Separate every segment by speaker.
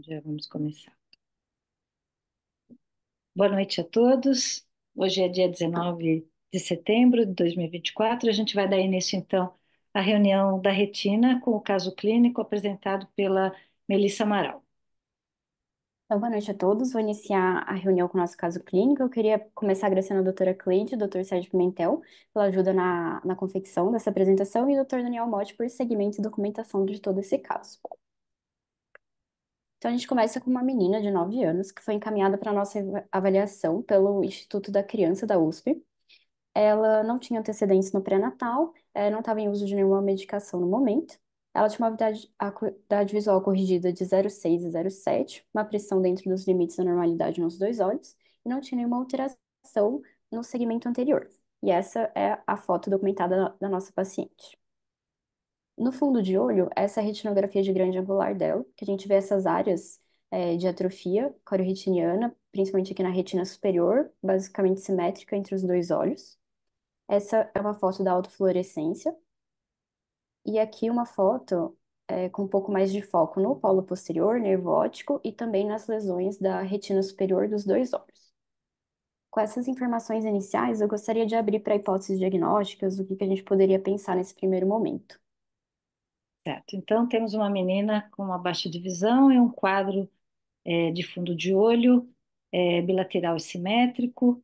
Speaker 1: Já vamos começar. Boa noite a todos. Hoje é dia 19 de setembro de 2024. A gente vai dar início, então, à reunião da retina com o caso clínico apresentado pela Melissa Amaral.
Speaker 2: Então, boa noite a todos. Vou iniciar a reunião com o nosso caso clínico. Eu queria começar agradecendo a doutora Cleide, o doutor Sérgio Pimentel, pela ajuda na confecção dessa apresentação, e o doutor Daniel Motti por seguimento e documentação de todo esse caso. Então, a gente começa com uma menina de 9 anos que foi encaminhada para a nossa avaliação pelo Instituto da Criança da USP. Ela não tinha antecedentes no pré-natal, não estava em uso de nenhuma medicação no momento. Ela tinha uma acuidade visual corrigida de 0,6 e 0,7, uma pressão dentro dos limites da normalidade nos dois olhos, e não tinha nenhuma alteração no segmento anterior. E essa é a foto documentada da nossa paciente. No fundo de olho, essa é a retinografia de grande angular dela, que a gente vê essas áreas de atrofia corioretiniana, principalmente aqui na retina superior, basicamente simétrica entre os dois olhos. Essa é uma foto da autofluorescência. E aqui uma foto com um pouco mais de foco no polo posterior, nervo óptico, e também nas lesões da retina superior dos dois olhos. Com essas informações iniciais, eu gostaria de abrir para hipóteses diagnósticas, o que que a gente poderia pensar nesse primeiro momento.
Speaker 1: Certo. Então, temos uma menina com uma baixa de visão e um quadro de fundo de olho, bilateral e simétrico.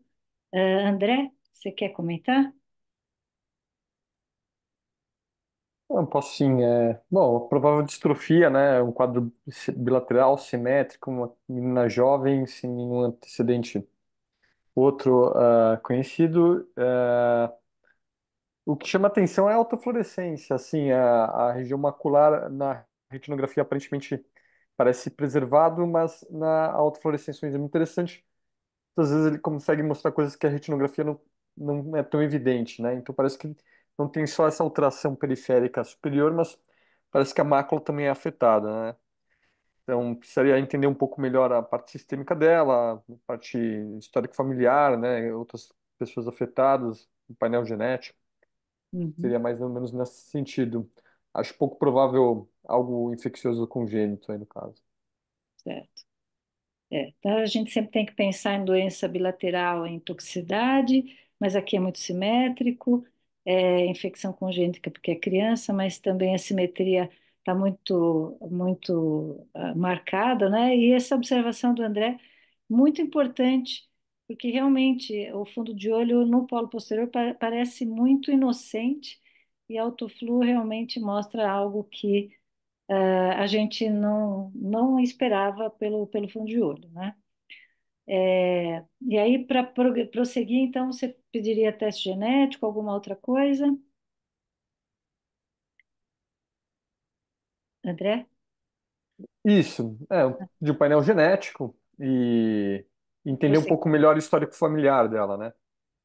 Speaker 1: André, você quer comentar?
Speaker 3: Eu posso sim. Bom, a provável distrofia, né? Um quadro bilateral, simétrico, uma menina jovem, sem nenhum antecedente outro conhecido. O que chama atenção é a autofluorescência, assim, a região macular na retinografia aparentemente parece preservado, mas na autofluorescência é um exame interessante. Às vezes ele consegue mostrar coisas que a retinografia não é tão evidente, né? Então parece que não tem só essa alteração periférica superior, mas parece que a mácula também é afetada, né? Então precisaria entender um pouco melhor a parte sistêmica dela, a parte histórico familiar, né? Outras pessoas afetadas, o painel genético.
Speaker 1: Uhum,
Speaker 3: Seria mais ou menos nesse sentido. Acho pouco provável algo infeccioso congênito aí no caso.
Speaker 1: certo. Então a gente sempre tem que pensar em doença bilateral, em toxicidade, mas aqui é muito simétrico, infecção congênita porque é criança, mas também a simetria está muito marcada, né? E essa observação do André, muito importante, porque realmente o fundo de olho no polo posterior parece muito inocente e a autoflu realmente mostra algo que a gente não esperava pelo fundo de olho, né? E aí, para prosseguir, então, você pediria teste genético, alguma outra coisa? André?
Speaker 3: Isso, de um painel genético e entender um
Speaker 1: Prosseguir.
Speaker 3: pouco melhor o histórico familiar dela, né?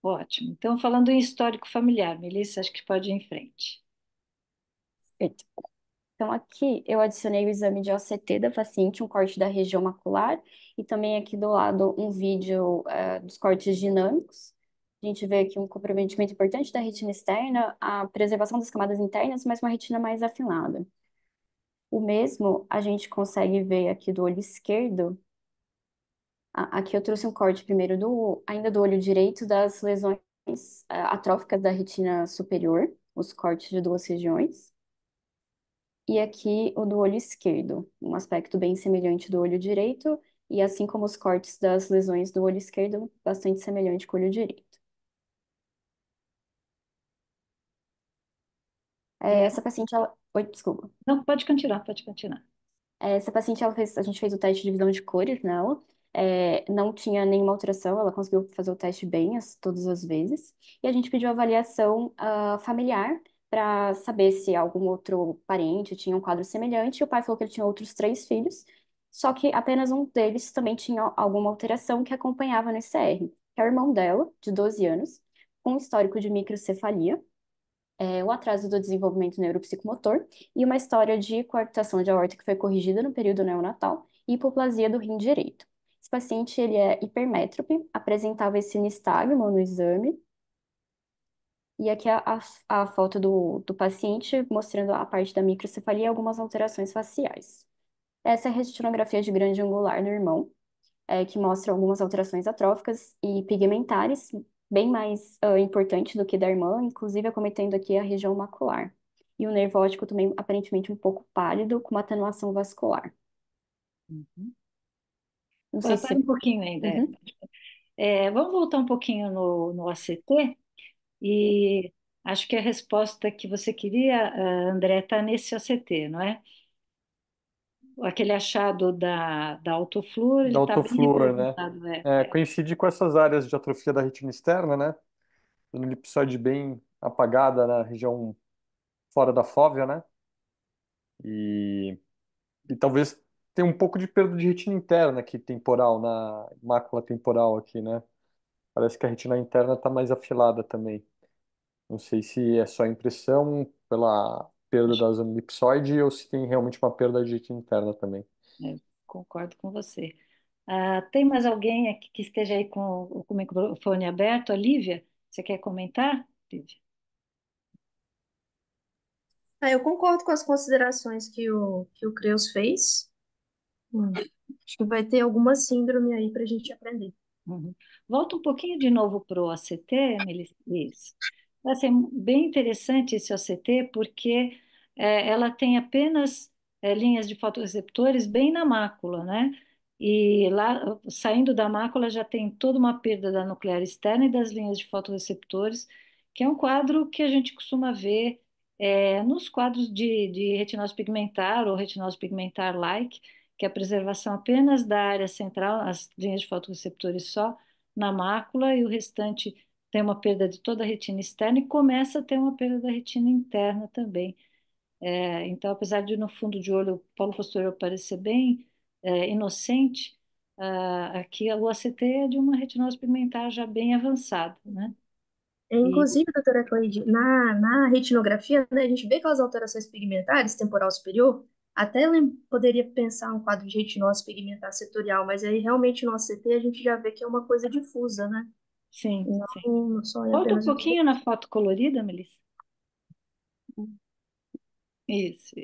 Speaker 1: Ótimo. Então, falando em histórico familiar, Melissa, acho que pode ir em frente.
Speaker 2: Perfeito. Então, aqui eu adicionei o exame de OCT da paciente, um corte da região macular, e também aqui do lado um vídeo dos cortes dinâmicos. A gente vê aqui um comprometimento importante da retina externa, a preservação das camadas internas, mas uma retina mais afinada. O mesmo a gente consegue ver aqui do olho esquerdo. Aqui eu trouxe um corte primeiro ainda do olho direito das lesões atróficas da retina superior, os cortes de duas regiões. E aqui o do olho esquerdo, um aspecto bem semelhante do olho direito, e assim como os cortes das lesões do olho esquerdo, bastante semelhante com o olho direito.
Speaker 1: É,
Speaker 2: Essa paciente, ela... Oi, desculpa.
Speaker 1: não, pode continuar, pode continuar.
Speaker 2: Essa paciente, a gente fez o teste de visão de cores nela, não tinha nenhuma alteração, ela conseguiu fazer o teste bem todas as vezes, e a gente pediu avaliação familiar para saber se algum outro parente tinha um quadro semelhante, e o pai falou que ele tinha outros três filhos, só que apenas um deles também tinha alguma alteração que acompanhava no ICR, que é o irmão dela, de 12 anos, com histórico de microcefalia, o atraso do desenvolvimento neuropsicomotor e uma história de coarctação de aorta que foi corrigida no período neonatal e hipoplasia do rim direito. Esse paciente ele é hipermétrope, apresentava esse nistagmo no exame, e aqui a foto do paciente mostrando a parte da microcefalia e algumas alterações faciais. Essa é a retinografia de grande angular do irmão, que mostra algumas alterações atróficas e pigmentares, bem mais importante do que da irmã, inclusive acometendo aqui a região macular. E o nervo óptico também aparentemente um pouco pálido, com uma atenuação vascular.
Speaker 1: Uhum.
Speaker 2: Não sei
Speaker 1: Para
Speaker 2: se
Speaker 1: um
Speaker 2: você...
Speaker 1: pouquinho ainda.
Speaker 2: Uhum,
Speaker 1: Vamos voltar um pouquinho no ACT, e acho que a resposta que você queria, André, está nesse ACT, não é? Aquele achado da autoflúor, ele
Speaker 3: Da
Speaker 1: está bem
Speaker 3: autofluor, né?
Speaker 1: representado.
Speaker 3: Coincide com essas áreas de atrofia da retina externa, né? Dando elipsoide bem apagada na região fora da fóvea, né? E, e talvez tenha um pouco de perda de retina interna aqui, temporal, na mácula temporal aqui, né? Parece que a retina interna está mais afilada também. Não sei se é só impressão pela perda
Speaker 1: Acho
Speaker 3: da zona elipsoide ou se tem realmente uma perda de retina interna também.
Speaker 1: concordo com você. Tem mais alguém aqui que esteja aí com o microfone aberto? A Lívia, você quer comentar, Lívia?
Speaker 4: Eu concordo com as considerações que o Creus fez. Acho que vai ter alguma síndrome aí para a gente aprender.
Speaker 1: Uhum. Volta um pouquinho de novo para o ACT, Melissa. Isso. Vai ser bem interessante esse OCT, porque ela tem apenas linhas de fotorreceptores bem na mácula, né? E lá, saindo da mácula, já tem toda uma perda da nuclear externa e das linhas de fotorreceptores, que é um quadro que a gente costuma ver nos quadros de retinose pigmentar ou retinose pigmentar-like, que é a preservação apenas da área central, as linhas de fotorreceptores só na mácula, e o restante tem uma perda de toda a retina externa e começa a ter uma perda da retina interna também. Então, apesar de no fundo de olho o polo posterior parecer bem inocente, aqui o ACT é de uma retinose pigmentar já bem avançada, né? E
Speaker 4: Inclusive, doutora Cleide, na retinografia, né, a gente vê aquelas alterações pigmentares, temporal superior, até poderia pensar um quadro de retinose pigmentar setorial, mas aí realmente no ACT a gente já vê que é uma coisa difusa, né?
Speaker 1: sim, sim.
Speaker 4: Não só é
Speaker 1: Volta um
Speaker 4: apenas...
Speaker 1: pouquinho na foto colorida, Melissa. Isso.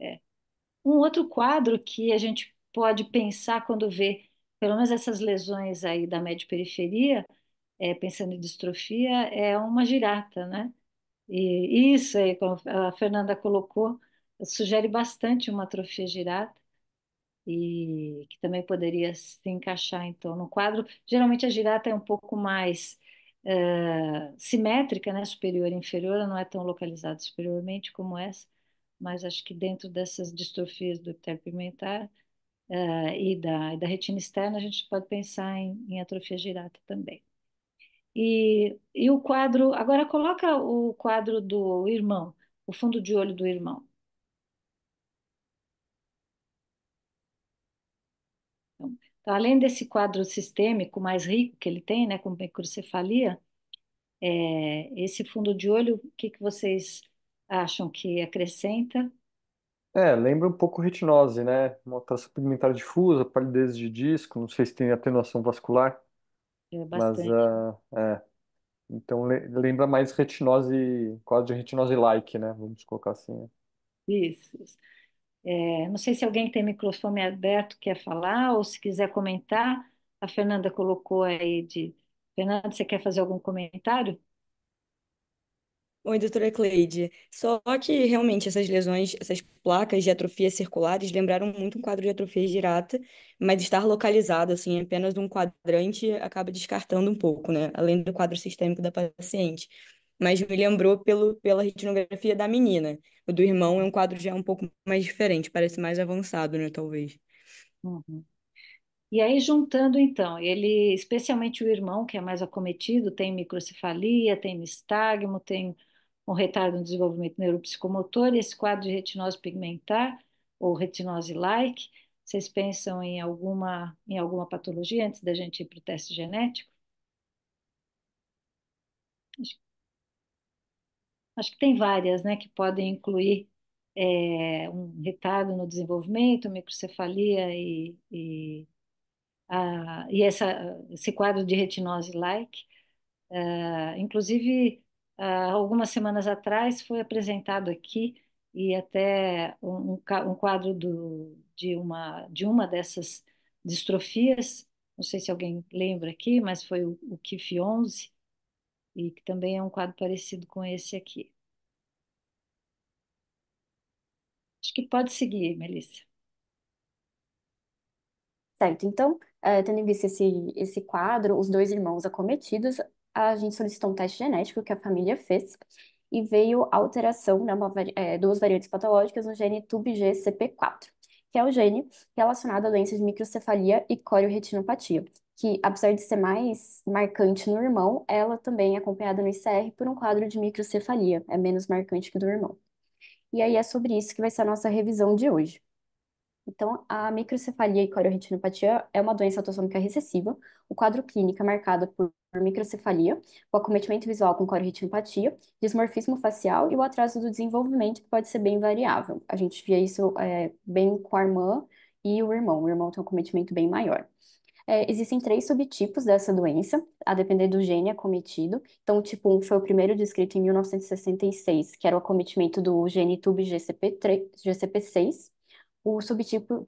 Speaker 1: É. Um outro quadro que a gente pode pensar quando vê, pelo menos essas lesões aí da média periferia, pensando em distrofia, é uma girata, né? E isso aí, como a Fernanda colocou, sugere bastante uma atrofia girata, e que também poderia se encaixar então no quadro. Geralmente a girata é um pouco mais simétrica, né? Superior e inferior, ela não é tão localizada superiormente como essa, mas acho que dentro dessas distrofias do epitélio pigmentar e da retina externa, a gente pode pensar em atrofia girata também. E o quadro, agora coloca o quadro do irmão, o fundo de olho do irmão. Então, além desse quadro sistêmico mais rico que ele tem, né, com microcefalia, esse fundo de olho, o que que vocês acham que acrescenta?
Speaker 3: Lembra um pouco retinose, né? Uma alteração pigmentar difusa, palidez de disco, não sei se tem atenuação vascular, mas
Speaker 1: Bastante.
Speaker 3: então lembra mais retinose, quadro de retinose-like, né? Vamos colocar assim, né?
Speaker 1: Isso. Não sei se alguém tem microfone aberto quer falar, ou se quiser comentar. A Fernanda colocou aí de. Fernanda, você quer fazer algum comentário?
Speaker 5: Oi, doutora Cleide. Só que realmente essas lesões, essas placas de atrofia circulares lembraram muito um quadro de atrofia girata, mas estar localizado assim, em apenas um quadrante acaba descartando um pouco, né? Além do quadro sistêmico da paciente. Mas me lembrou pela retinografia da menina. O do irmão é um quadro já um pouco mais diferente, parece mais avançado, né? Talvez.
Speaker 1: Uhum. E aí, juntando então, ele, especialmente o irmão, que é mais acometido, tem microcefalia, tem nistagmo, tem um retardo no desenvolvimento neuropsicomotor, e esse quadro de retinose pigmentar, ou retinose-like, vocês pensam em alguma patologia antes da gente ir para o teste genético? Acho, acho que tem várias, né, que podem incluir um retardo no desenvolvimento, microcefalia esse quadro de retinose-like. Inclusive, algumas semanas atrás foi apresentado aqui e até um quadro de uma dessas distrofias, não sei se alguém lembra aqui, mas foi o KIF 11, e que também é um quadro parecido com esse aqui. Acho que pode seguir, Melissa.
Speaker 2: Certo, então, tendo em vista esse quadro, os dois irmãos acometidos, a gente solicitou um teste genético que a família fez e veio a alteração, né, duas variantes patológicas no gene TUBGCP4, que é o gene relacionado à doença de microcefalia e coriotinopatia, que, apesar de ser mais marcante no irmão, ela também é acompanhada no ICR por um quadro de microcefalia, é menos marcante que do irmão. E aí é sobre isso que vai ser a nossa revisão de hoje. Então, a microcefalia e coriorretinopatia é uma doença autossômica recessiva. O quadro clínico é marcado por microcefalia, o acometimento visual com coriorretinopatia, dismorfismo facial e o atraso do desenvolvimento, que pode ser bem variável. A gente via isso bem com a irmã e o irmão. O irmão tem um acometimento bem maior. Existem três subtipos dessa doença, a depender do gene acometido. Então, o tipo 1 foi o primeiro descrito em 1966, que era o acometimento do gene TUB-GCP3, GCP6. O subtipo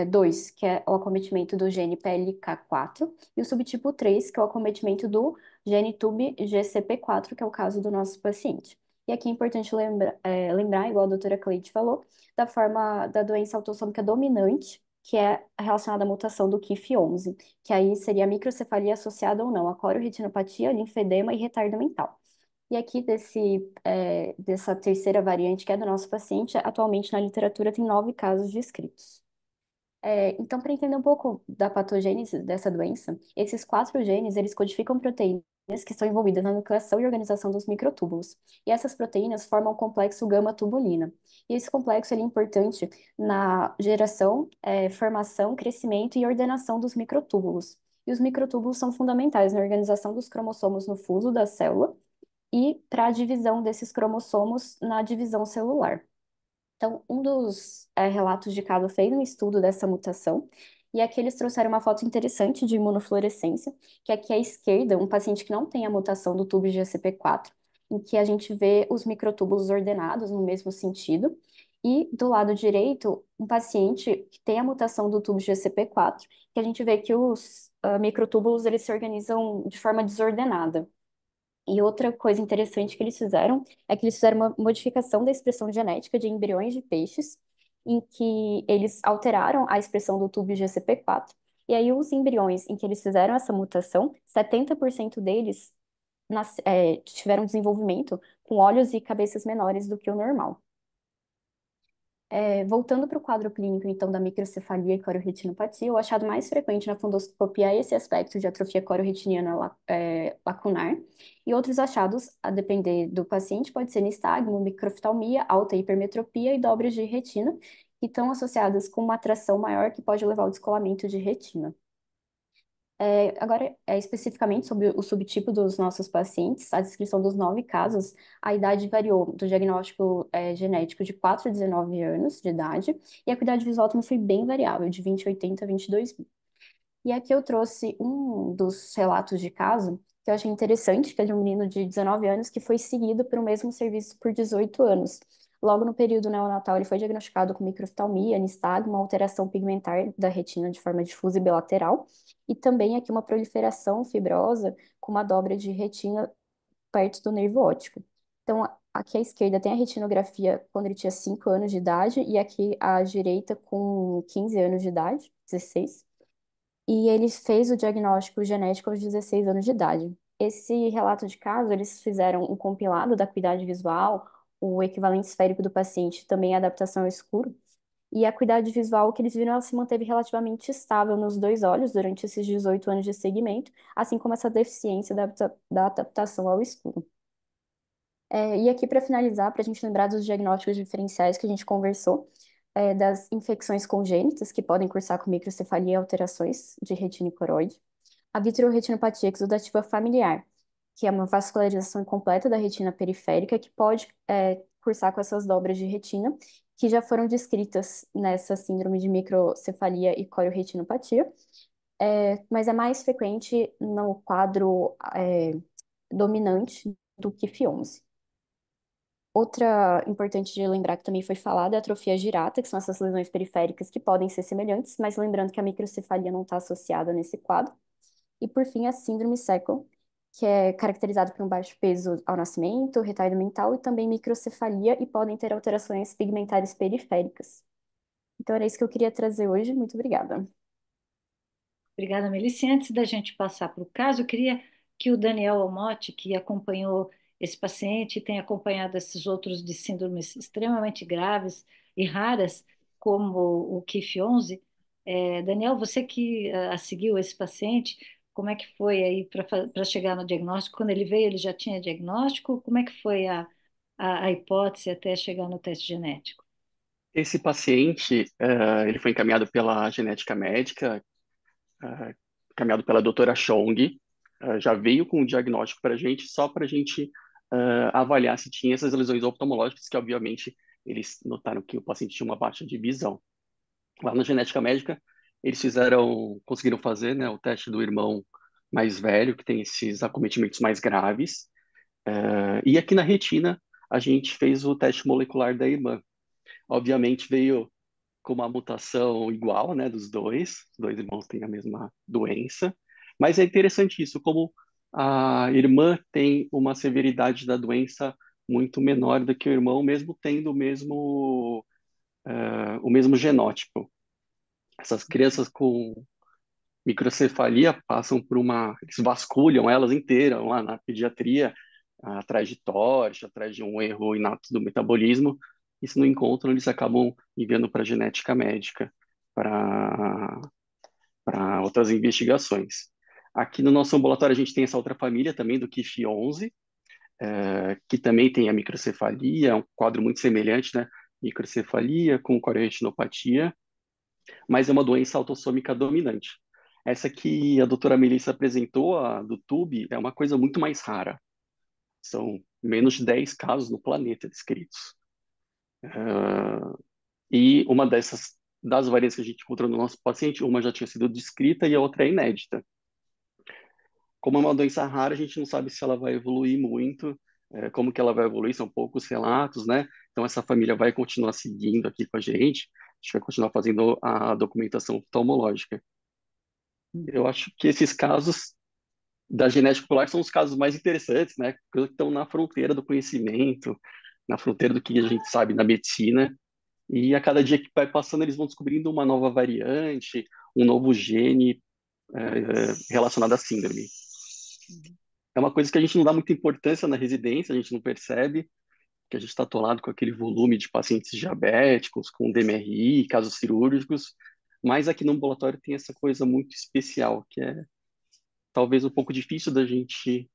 Speaker 2: 2, que é o acometimento do gene PLK4, e o subtipo 3, que é o acometimento do gene TUB-GCP4, que é o caso do nosso paciente. E aqui é importante lembrar, igual a doutora Cleide falou, da forma da doença autossômica dominante, que é relacionada à mutação do KIF11, que aí seria a microcefalia associada ou não a coriorretinopatia, linfedema e retardo mental. E aqui dessa terceira variante, que é do nosso paciente, atualmente na literatura tem 9 casos descritos. Então, para entender um pouco da patogênese dessa doença, esses 4 genes, eles codificam proteínas que estão envolvidas na nucleação e organização dos microtúbulos. E essas proteínas formam o complexo gama-tubulina. E esse complexo ele é importante na geração, formação, crescimento e ordenação dos microtúbulos. E os microtúbulos são fundamentais na organização dos cromossomos no fuso da célula e para a divisão desses cromossomos na divisão celular. Então, um dos relatos de caso fez um estudo dessa mutação, e aqui eles trouxeram uma foto interessante de imunofluorescência, que aqui à esquerda, um paciente que não tem a mutação do tubo GCP4, em que a gente vê os microtúbulos ordenados no mesmo sentido, e do lado direito, um paciente que tem a mutação do tubo GCP4, que a gente vê que os microtúbulos eles se organizam de forma desordenada. E outra coisa interessante que eles fizeram é que eles fizeram uma modificação da expressão genética de embriões de peixes, em que eles alteraram a expressão do tubo GCP4. E aí, os embriões em que eles fizeram essa mutação, 70% deles tiveram desenvolvimento com olhos e cabeças menores do que o normal. Voltando para o quadro clínico, então, da microcefalia e coriorretinopatia, o achado mais frequente na fundoscopia é esse aspecto de atrofia coriorretiniana lacunar, e outros achados, a depender do paciente, pode ser nistagmo, microftalmia, alta hipermetropia e dobras de retina, que estão associadas com uma atração maior que pode levar ao descolamento de retina. Agora, especificamente sobre o subtipo dos nossos pacientes, a descrição dos 9 casos, a idade variou do diagnóstico genético de 4 a 19 anos de idade, e a acuidade visual também foi bem variável, de 20 a 80 a 22. E aqui eu trouxe um dos relatos de caso, que eu achei interessante, que é de um menino de 19 anos que foi seguido para o mesmo serviço por 18 anos. Logo no período neonatal, ele foi diagnosticado com microftalmia, nistagmo, alteração pigmentar da retina de forma difusa e bilateral, e também aqui uma proliferação fibrosa com uma dobra de retina perto do nervo óptico. Então, aqui à esquerda tem a retinografia quando ele tinha 5 anos de idade, e aqui à direita com 15 anos de idade, 16. E ele fez o diagnóstico genético aos 16 anos de idade. Esse relato de caso, eles fizeram um compilado da acuidade visual, o equivalente esférico do paciente, também a adaptação ao escuro. E a acuidade visual que eles viram, ela se manteve relativamente estável nos dois olhos durante esses 18 anos de segmento, assim como essa deficiência da adaptação ao escuro. E aqui, para finalizar, para a gente lembrar dos diagnósticos diferenciais que a gente conversou, das infecções congênitas, que podem cursar com microcefalia e alterações de retina e coroide, a vitreoretinopatia exudativa familiar, que é uma vascularização incompleta da retina periférica, que pode cursar com essas dobras de retina, que já foram descritas nessa síndrome de microcefalia e coriorretinopatia, mas é mais frequente no quadro dominante do KIF11. Outra importante de lembrar que também foi falada é a atrofia girata, que são essas lesões periféricas que podem ser semelhantes, mas lembrando que a microcefalia não está associada nesse quadro. E por fim, a síndrome Second, que é caracterizada por um baixo peso ao nascimento, retardo mental e também microcefalia e podem ter alterações pigmentares periféricas. Então era isso que eu queria trazer hoje. Muito obrigada.
Speaker 1: Obrigada, Melissa. E antes da gente passar para o caso, eu queria que o Daniel Almotti, que acompanhou esse paciente e tem acompanhado esses outros de síndromes extremamente graves e raras, como o KIF-11, Daniel, você que seguiu esse paciente, como é que foi aí para chegar no diagnóstico? Quando ele veio, ele já tinha diagnóstico? Como é que foi a hipótese até chegar no teste genético?
Speaker 6: Esse paciente, ele foi encaminhado pela genética médica, eh, encaminhado pela doutora Chong, já veio com o diagnóstico para a gente, só para a gente avaliar se tinha essas lesões oftalmológicas, que obviamente eles notaram que o paciente tinha uma baixa de visão. Lá na genética médica, eles conseguiram fazer, né, o teste do irmão mais velho, que tem esses acometimentos mais graves, e aqui na retina, a gente fez o teste molecular da irmã. Obviamente veio com uma mutação igual, né, dos dois. Os dois irmãos têm a mesma doença. Mas é interessante isso, como a irmã tem uma severidade da doença muito menor do que o irmão, mesmo tendo o mesmo genótipo. Essas crianças com microcefalia passam por eles vasculham elas inteiras lá na pediatria, atrás de TORCH, atrás de um erro inato do metabolismo, e se não encontram, eles acabam enviando para a genética médica, para outras investigações. Aqui no nosso ambulatório a gente tem essa outra família também do KIF-11, que também tem a microcefalia, é um quadro muito semelhante, né? Microcefalia com corioretinopatia, mas é uma doença autossômica dominante. Essa que a doutora Melissa apresentou, a do TUB, é uma coisa muito mais rara. São menos de 10 casos no planeta descritos. E uma das variantes que a gente encontrou no nosso paciente, uma já tinha sido descrita e a outra é inédita. Como é uma doença rara, a gente não sabe se ela vai evoluir muito, como que ela vai evoluir, são poucos relatos, né? Então essa família vai continuar seguindo aqui com a gente vai continuar fazendo a documentação oftalmológica. Eu acho que esses casos da genética popular são os casos mais interessantes, né? Que estão na fronteira do conhecimento, na fronteira do que a gente sabe na medicina. E a cada dia que vai passando, eles vão descobrindo uma nova variante, um novo gene relacionado à síndrome. É uma coisa que a gente não dá muita importância na residência, a gente não percebe que a gente está atolado com aquele volume de pacientes diabéticos, com DMRI, casos cirúrgicos, mas aqui no ambulatório tem essa coisa muito especial, que é talvez um pouco difícil da gente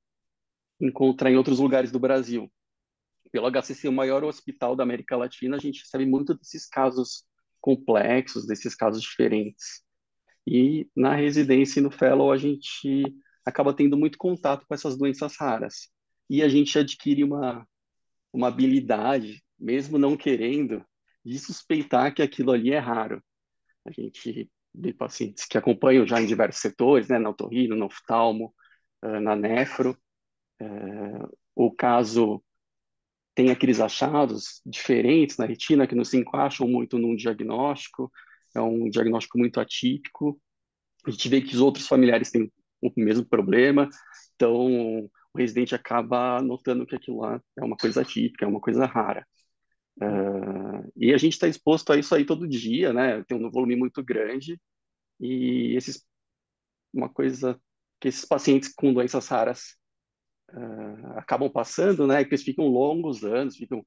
Speaker 6: encontrar em outros lugares do Brasil. Pelo HCC, o maior hospital da América Latina, a gente recebe muito desses casos complexos, desses casos diferentes. E na residência e no fellow, a gente acaba tendo muito contato com essas doenças raras. E a gente adquire uma habilidade, mesmo não querendo, de suspeitar que aquilo ali é raro. A gente vê pacientes que acompanham já em diversos setores, né, na otorrino, no oftalmo, na nefro. O caso tem aqueles achados diferentes na retina que não se encaixam muito num diagnóstico, é um diagnóstico muito atípico. A gente vê que os outros familiares têm o mesmo problema, então o residente acaba notando que aquilo lá é uma coisa atípica, é uma coisa rara. E a gente está exposto a isso aí todo dia, né? Tem um volume muito grande e uma coisa que esses pacientes com doenças raras acabam passando, né? Que eles ficam longos anos, ficam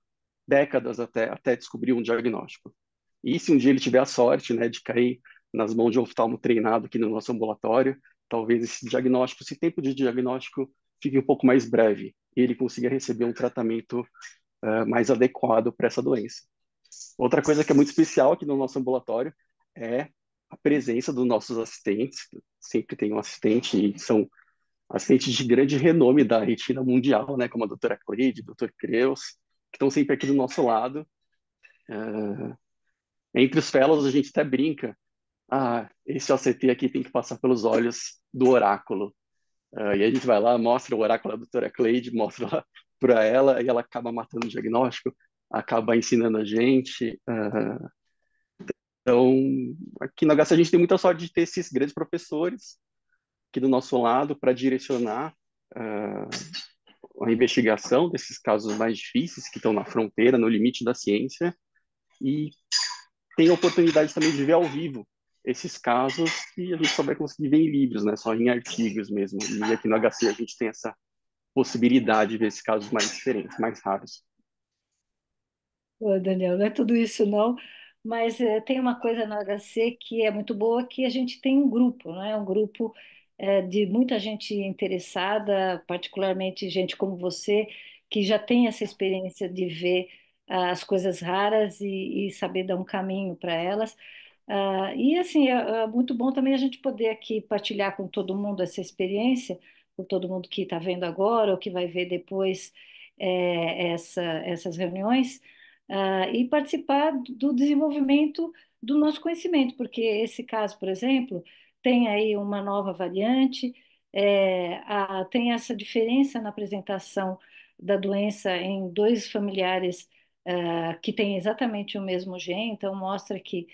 Speaker 6: décadas até descobrir um diagnóstico. E se um dia ele tiver a sorte, né, de cair nas mãos de um oftalmo treinado aqui no nosso ambulatório, talvez esse tempo de diagnóstico fique um pouco mais breve e ele consiga receber um tratamento mais adequado para essa doença. Outra coisa que é muito especial aqui no nosso ambulatório é a presença dos nossos assistentes. Sempre tem um assistente, e são assistentes de grande renome da retina mundial, né, como a doutora Cleide, o doutor Creus, que estão sempre aqui do nosso lado. Entre os fellows, a gente até brinca. Esse OCT aqui tem que passar pelos olhos do oráculo. E a gente vai lá, mostra o oráculo da doutora Cleide, mostra lá captura ela e ela acaba matando o diagnóstico, acaba ensinando a gente. Então, aqui na HC a gente tem muita sorte de ter esses grandes professores aqui do nosso lado para direcionar a investigação desses casos mais difíceis que estão na fronteira, no limite da ciência, e tem a oportunidade também de ver ao vivo esses casos que a gente só vai conseguir ver em livros, né? Só em artigos mesmo. E aqui no HC a gente tem essa possibilidade de ver esses casos mais diferentes, mais raros.
Speaker 1: Ô, Daniel, não é tudo isso não, mas tem uma coisa no HC que é muito boa, que a gente tem um grupo, não é? Um grupo de muita gente interessada, particularmente gente como você, que já tem essa experiência de ver as coisas raras e saber dar um caminho para elas. E assim, é muito bom também a gente poder aqui partilhar com todo mundo essa experiência, com todo mundo que está vendo agora ou que vai ver depois essas reuniões, e participar do desenvolvimento do nosso conhecimento, porque esse caso, por exemplo, tem aí uma nova variante, tem essa diferença na apresentação da doença em dois familiares que têm exatamente o mesmo gene, então mostra que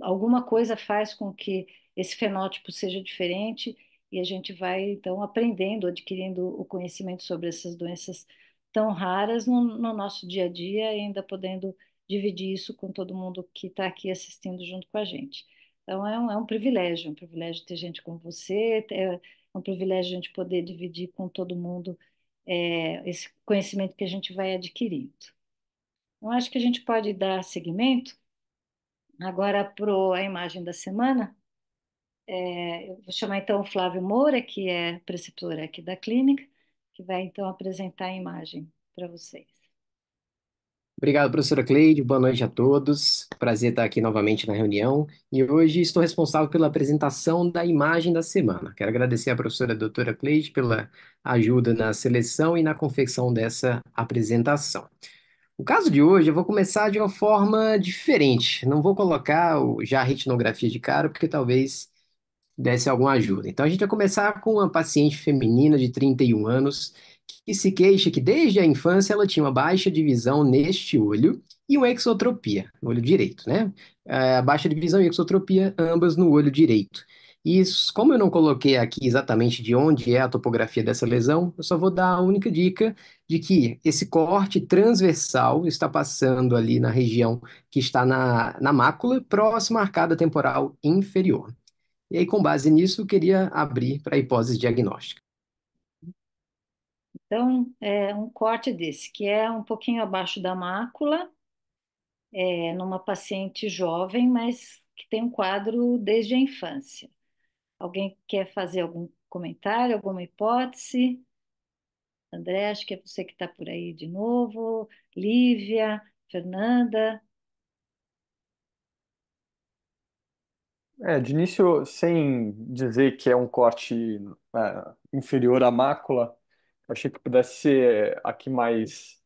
Speaker 1: alguma coisa faz com que esse fenótipo seja diferente e a gente vai então aprendendo, adquirindo o conhecimento sobre essas doenças tão raras no nosso dia a dia e ainda podendo dividir isso com todo mundo que está aqui assistindo junto com a gente. Então é um privilégio ter gente como você, é um privilégio a gente poder dividir com todo mundo esse conhecimento que a gente vai adquirindo. Eu acho que a gente pode dar seguimento agora para a imagem da semana. Eu vou chamar então o Flávio Moura, que é preceptor aqui da clínica, que vai então apresentar a imagem para vocês.
Speaker 7: Obrigado, professora Cleide. Boa noite a todos. Prazer estar aqui novamente na reunião. E hoje estou responsável pela apresentação da imagem da semana. Quero agradecer à professora doutora Cleide pela ajuda na seleção e na confecção dessa apresentação. O caso de hoje eu vou começar de uma forma diferente. Não vou colocar já a retinografia de cara, porque talvez desse alguma ajuda. Então, a gente vai começar com uma paciente feminina de 31 anos que se queixa que desde a infância ela tinha uma baixa de visão neste olho e uma exotropia no olho direito, né? Baixa de visão e exotropia, ambas no olho direito. E como eu não coloquei aqui exatamente de onde é a topografia dessa lesão, eu só vou dar a única dica de que esse corte transversal está passando ali na região que está na mácula, próxima à arcada temporal inferior. E aí, com base nisso, eu queria abrir para a hipótese diagnóstica.
Speaker 1: Então, é um corte desse, que é um pouquinho abaixo da mácula, numa paciente jovem, mas que tem um quadro desde a infância. Alguém quer fazer algum comentário, alguma hipótese? André, acho que é você que está por aí de novo. Lívia, Fernanda.
Speaker 3: De início, sem dizer que é um corte inferior à mácula, eu achei que pudesse ser aqui mais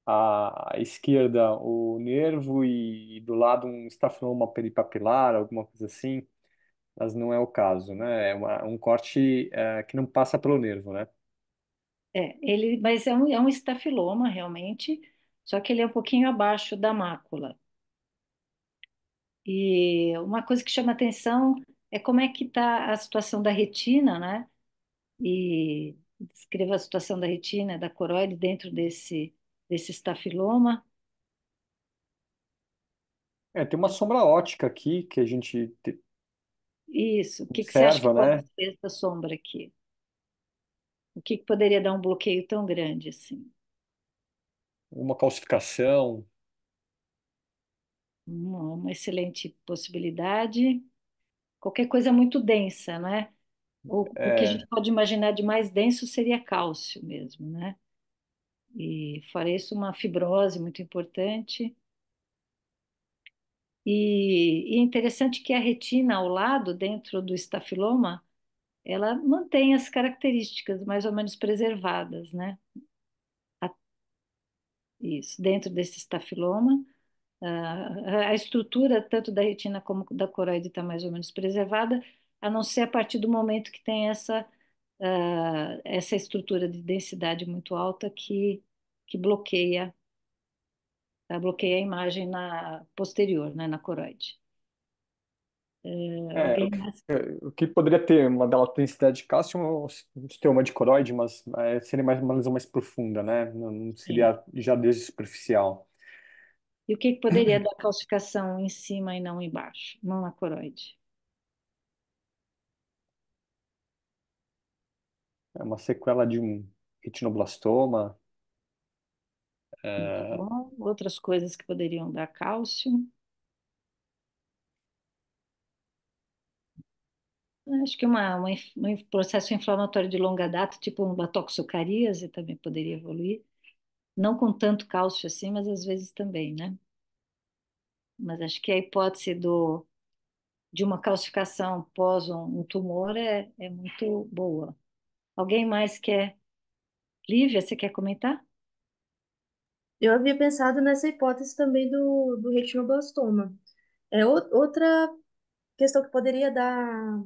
Speaker 3: à esquerda o nervo e do lado um estafioma peripapilar, alguma coisa assim, mas não é o caso, né? Um corte que não passa pelo nervo, né?
Speaker 1: Mas é um estafiloma, realmente, só que ele é um pouquinho abaixo da mácula. E uma coisa que chama atenção é como é que está a situação da retina, né? E descreva a situação da retina, da coroide dentro desse estafiloma.
Speaker 3: Tem uma sombra ótica aqui que a gente
Speaker 1: Isso. O que que você acha que
Speaker 3: observa,
Speaker 1: pode
Speaker 3: né?
Speaker 1: ser essa sombra aqui? O que que poderia dar um bloqueio tão grande assim?
Speaker 3: Uma calcificação.
Speaker 1: Uma excelente possibilidade. Qualquer coisa muito densa, né? O que a gente
Speaker 3: É,
Speaker 1: pode imaginar de mais denso seria cálcio mesmo, né? E fora isso, uma fibrose muito importante. E é interessante que a retina ao lado, dentro do estafiloma, ela mantém as características mais ou menos preservadas, né? A- Isso, dentro desse estafiloma, a estrutura tanto da retina como da coroide está mais ou menos preservada, a não ser a partir do momento que tem essa essa estrutura de densidade muito alta que bloqueia, bloqueia a imagem na posterior, né, na coroide.
Speaker 3: É,
Speaker 1: Alguém mais?
Speaker 3: o que poderia ter uma bela densidade de cálcio, um estoma de coroide, mas seria mais uma lesão mais profunda, né? Não
Speaker 1: Sim.
Speaker 3: seria já desde superficial.
Speaker 1: E o que poderia dar calcificação em cima e não embaixo, não na coroide?
Speaker 3: É uma sequela de um retinoblastoma.
Speaker 1: Muito
Speaker 3: É,
Speaker 1: bom. Outras coisas que poderiam dar cálcio. Acho que um processo inflamatório de longa data, tipo uma toxocaríase, também poderia evoluir. Não com tanto cálcio assim, mas às vezes também, né? Mas acho que a hipótese de uma calcificação pós um tumor é muito boa. Alguém mais quer? Lívia, você quer comentar?
Speaker 4: Eu havia pensado nessa hipótese também do retinoblastoma. Outra questão que poderia dar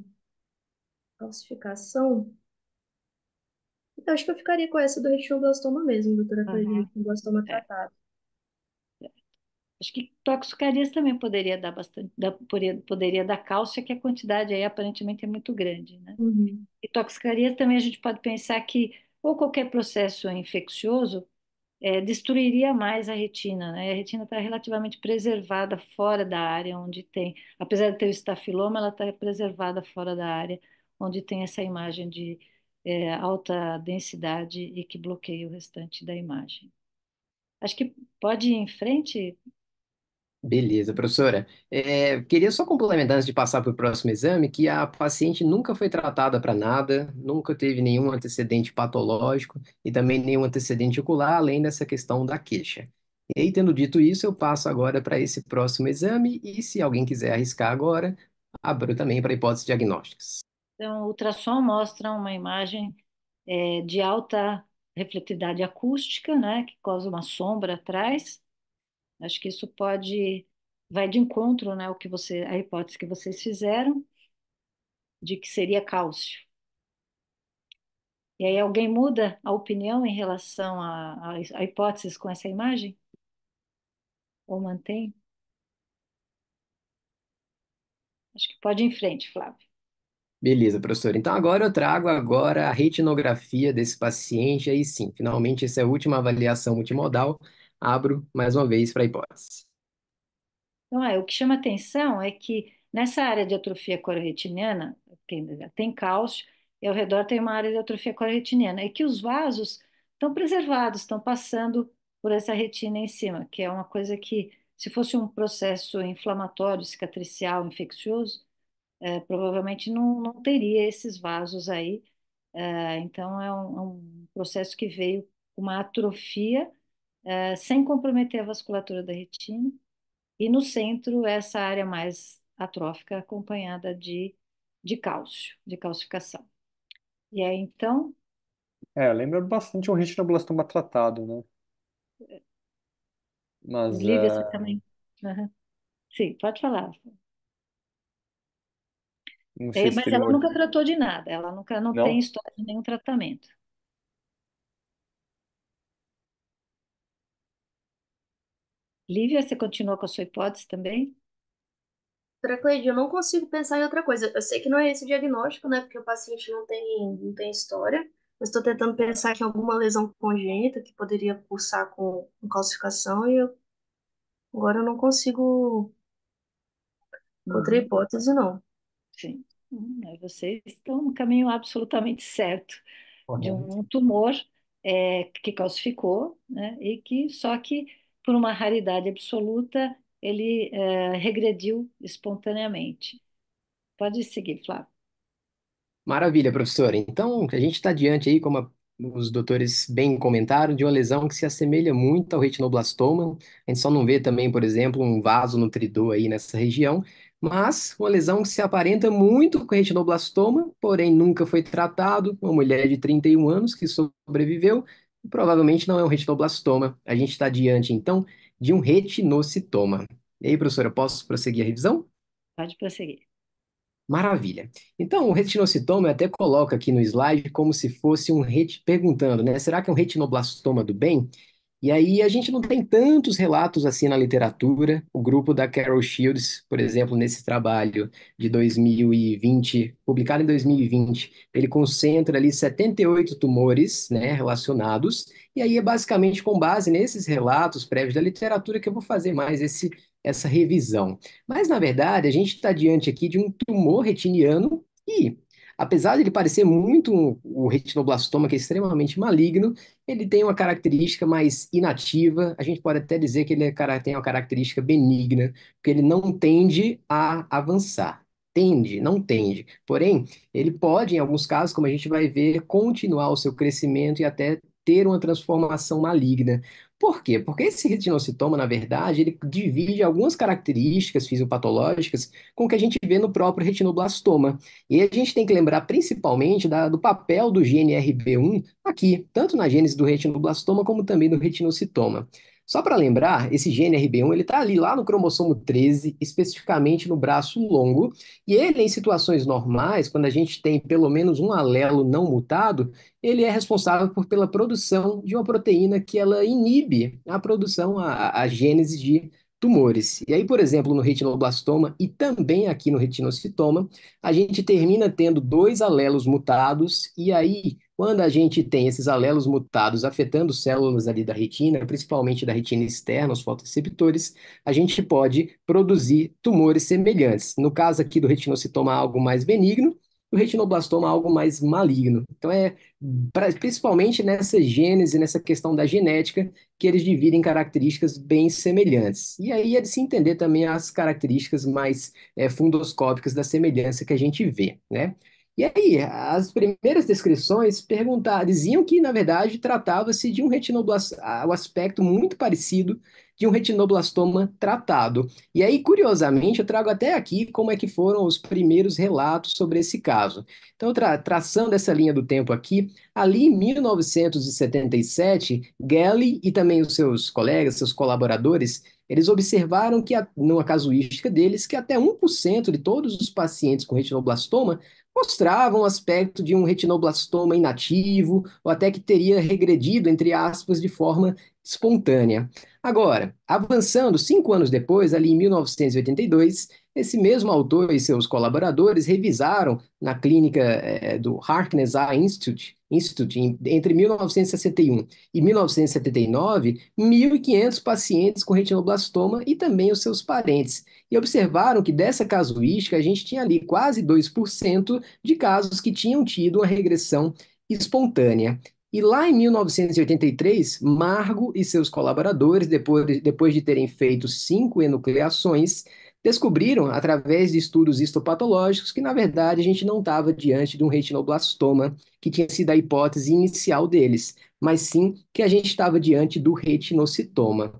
Speaker 4: calcificação. Eu acho que eu ficaria com essa do retinoblastoma mesmo, doutora Cleide,
Speaker 1: Uhum.
Speaker 4: retinoblastoma
Speaker 1: É.
Speaker 4: tratado.
Speaker 1: Acho que toxicarias também poderia dar bastante, poderia dar cálcio, que a quantidade aí aparentemente é muito grande, né?
Speaker 4: Uhum.
Speaker 1: E toxicarias também a gente pode pensar que ou qualquer processo infeccioso destruiria mais a retina, né? A retina está relativamente preservada fora da área onde tem, apesar de ter o estafiloma, ela está preservada fora da área onde tem essa imagem de alta densidade e que bloqueia o restante da imagem. Acho que pode ir em frente.
Speaker 7: Beleza, professora. Queria só complementar antes de passar para o próximo exame que a paciente nunca foi tratada para nada, nunca teve nenhum antecedente patológico e também nenhum antecedente ocular, além dessa questão da queixa. E aí, tendo dito isso, eu passo agora para esse próximo exame e, se alguém quiser arriscar agora, abro também para hipóteses diagnósticas.
Speaker 1: Então, o ultrassom mostra uma imagem de alta refletividade acústica, né, que causa uma sombra atrás. Acho que isso vai de encontro, né, a hipótese que vocês fizeram de que seria cálcio. E aí alguém muda a opinião em relação a hipóteses com essa imagem? Ou mantém? Acho que pode ir em frente, Flávio.
Speaker 7: Beleza, professor. Então agora eu trago agora a retinografia desse paciente, aí sim, finalmente essa é a última avaliação multimodal. Abro mais uma vez para a hipótese.
Speaker 1: Então, o que chama atenção é que nessa área de atrofia cororetiniana, que tem cálcio, e ao redor tem uma área de atrofia cororetiniana, e que os vasos estão preservados, estão passando por essa retina em cima, que é uma coisa que, se fosse um processo inflamatório, cicatricial, infeccioso, provavelmente não teria esses vasos aí. Então, é um processo que veio com uma atrofia, sem comprometer a vasculatura da retina, e no centro, essa área mais atrófica, acompanhada de cálcio, de calcificação. E aí, então,
Speaker 3: lembra bastante um retinoblastoma tratado, né? Mas
Speaker 1: Lívia, você também. Aham. Sim, pode falar.
Speaker 3: não sei se
Speaker 1: Mas
Speaker 3: teria
Speaker 1: ela
Speaker 3: uma.
Speaker 1: nunca tratou de nada, ela nunca não tem
Speaker 3: Não?
Speaker 1: história de nenhum tratamento. Lívia, você continua com a sua hipótese também?
Speaker 4: Doutora Cleide, eu não consigo pensar em outra coisa. Eu sei que não é esse o diagnóstico, né? Porque o paciente não tem história. Mas estou tentando pensar em alguma lesão congênita que poderia cursar com calcificação agora eu não consigo outra
Speaker 1: Uhum.
Speaker 4: hipótese, não.
Speaker 1: Sim. Aí vocês estão no caminho absolutamente certo de
Speaker 7: Correto.
Speaker 1: um tumor que calcificou, né? E que só que por uma raridade absoluta ele regrediu espontaneamente. Pode seguir, Flávio.
Speaker 7: Maravilha, professora. Então, a gente está diante aí, como os doutores bem comentaram, de uma lesão que se assemelha muito ao retinoblastoma. A gente só não vê também, por exemplo, um vaso nutridor aí nessa região, mas uma lesão que se aparenta muito com retinoblastoma, porém nunca foi tratado. Uma mulher de 31 anos que sobreviveu, provavelmente não é um retinoblastoma. A gente está diante, então, de um retinocitoma. E aí, professora, posso prosseguir a revisão?
Speaker 1: Pode prosseguir.
Speaker 7: Maravilha. Então, o retinocitoma eu até coloco aqui no slide como se fosse perguntando, né? Será que é um retinoblastoma do bem? E aí a gente não tem tantos relatos assim na literatura. O grupo da Carol Shields, por exemplo, nesse trabalho de 2020, publicado em 2020, ele concentra ali 78 tumores, né, relacionados. E aí é basicamente com base nesses relatos prévios da literatura que eu vou fazer mais essa revisão. Mas, na verdade, a gente está diante aqui de um tumor retiniano e, apesar de ele parecer muito o retinoblastoma, que é extremamente maligno, ele tem uma característica mais inativa, a gente pode até dizer que tem uma característica benigna, porque ele não tende a avançar. Tende, não tende. Porém, ele pode, em alguns casos, como a gente vai ver, continuar o seu crescimento e até ter uma transformação maligna. Por quê? Porque esse retinocitoma, na verdade, ele divide algumas características fisiopatológicas com o que a gente vê no próprio retinoblastoma. E a gente tem que lembrar principalmente do papel do gene RB1 aqui, tanto na gênese do retinoblastoma como também do retinocitoma. Só para lembrar, esse gene RB1 ele está ali lá no cromossomo 13, especificamente no braço longo, e ele em situações normais, quando a gente tem pelo menos um alelo não mutado, ele é responsável pela produção de uma proteína que ela inibe a produção, a gênese de tumores. E aí, por exemplo, no retinoblastoma e também aqui no retinocitoma, a gente termina tendo dois alelos mutados, e aí, quando a gente tem esses alelos mutados afetando células ali da retina, principalmente da retina externa, os fotoreceptores, a gente pode produzir tumores semelhantes. No caso aqui do retinocitoma, algo mais benigno, do retinoblastoma, algo mais maligno. Então, principalmente nessa gênese, nessa questão da genética, que eles dividem características bem semelhantes. E aí é de se entender também as características mais fundoscópicas da semelhança que a gente vê, né? E aí, as primeiras descrições diziam que, na verdade, tratava-se de um retinoblastoma, o aspecto muito parecido de um retinoblastoma tratado. E aí, curiosamente, eu trago até aqui como é que foram os primeiros relatos sobre esse caso. Então, traçando essa linha do tempo aqui, ali em 1977, Gelly e também os seus colegas, seus colaboradores, eles observaram que, numa casuística deles, que até 1% de todos os pacientes com retinoblastoma mostravam um aspecto de um retinoblastoma inativo, ou até que teria regredido, entre aspas, de forma espontânea. Agora, avançando 5 anos depois, ali em 1982, esse mesmo autor e seus colaboradores revisaram na clínica do Harkness Eye Institute entre 1961 e 1979, 1.500 pacientes com retinoblastoma e também os seus parentes. E observaram que dessa casuística a gente tinha ali quase 2% de casos que tinham tido uma regressão espontânea. E lá em 1983, Margo e seus colaboradores, depois de terem feito 5 enucleações, descobriram, através de estudos histopatológicos, que na verdade a gente não estava diante de um retinoblastoma, que tinha sido a hipótese inicial deles, mas sim que a gente estava diante do retinocitoma.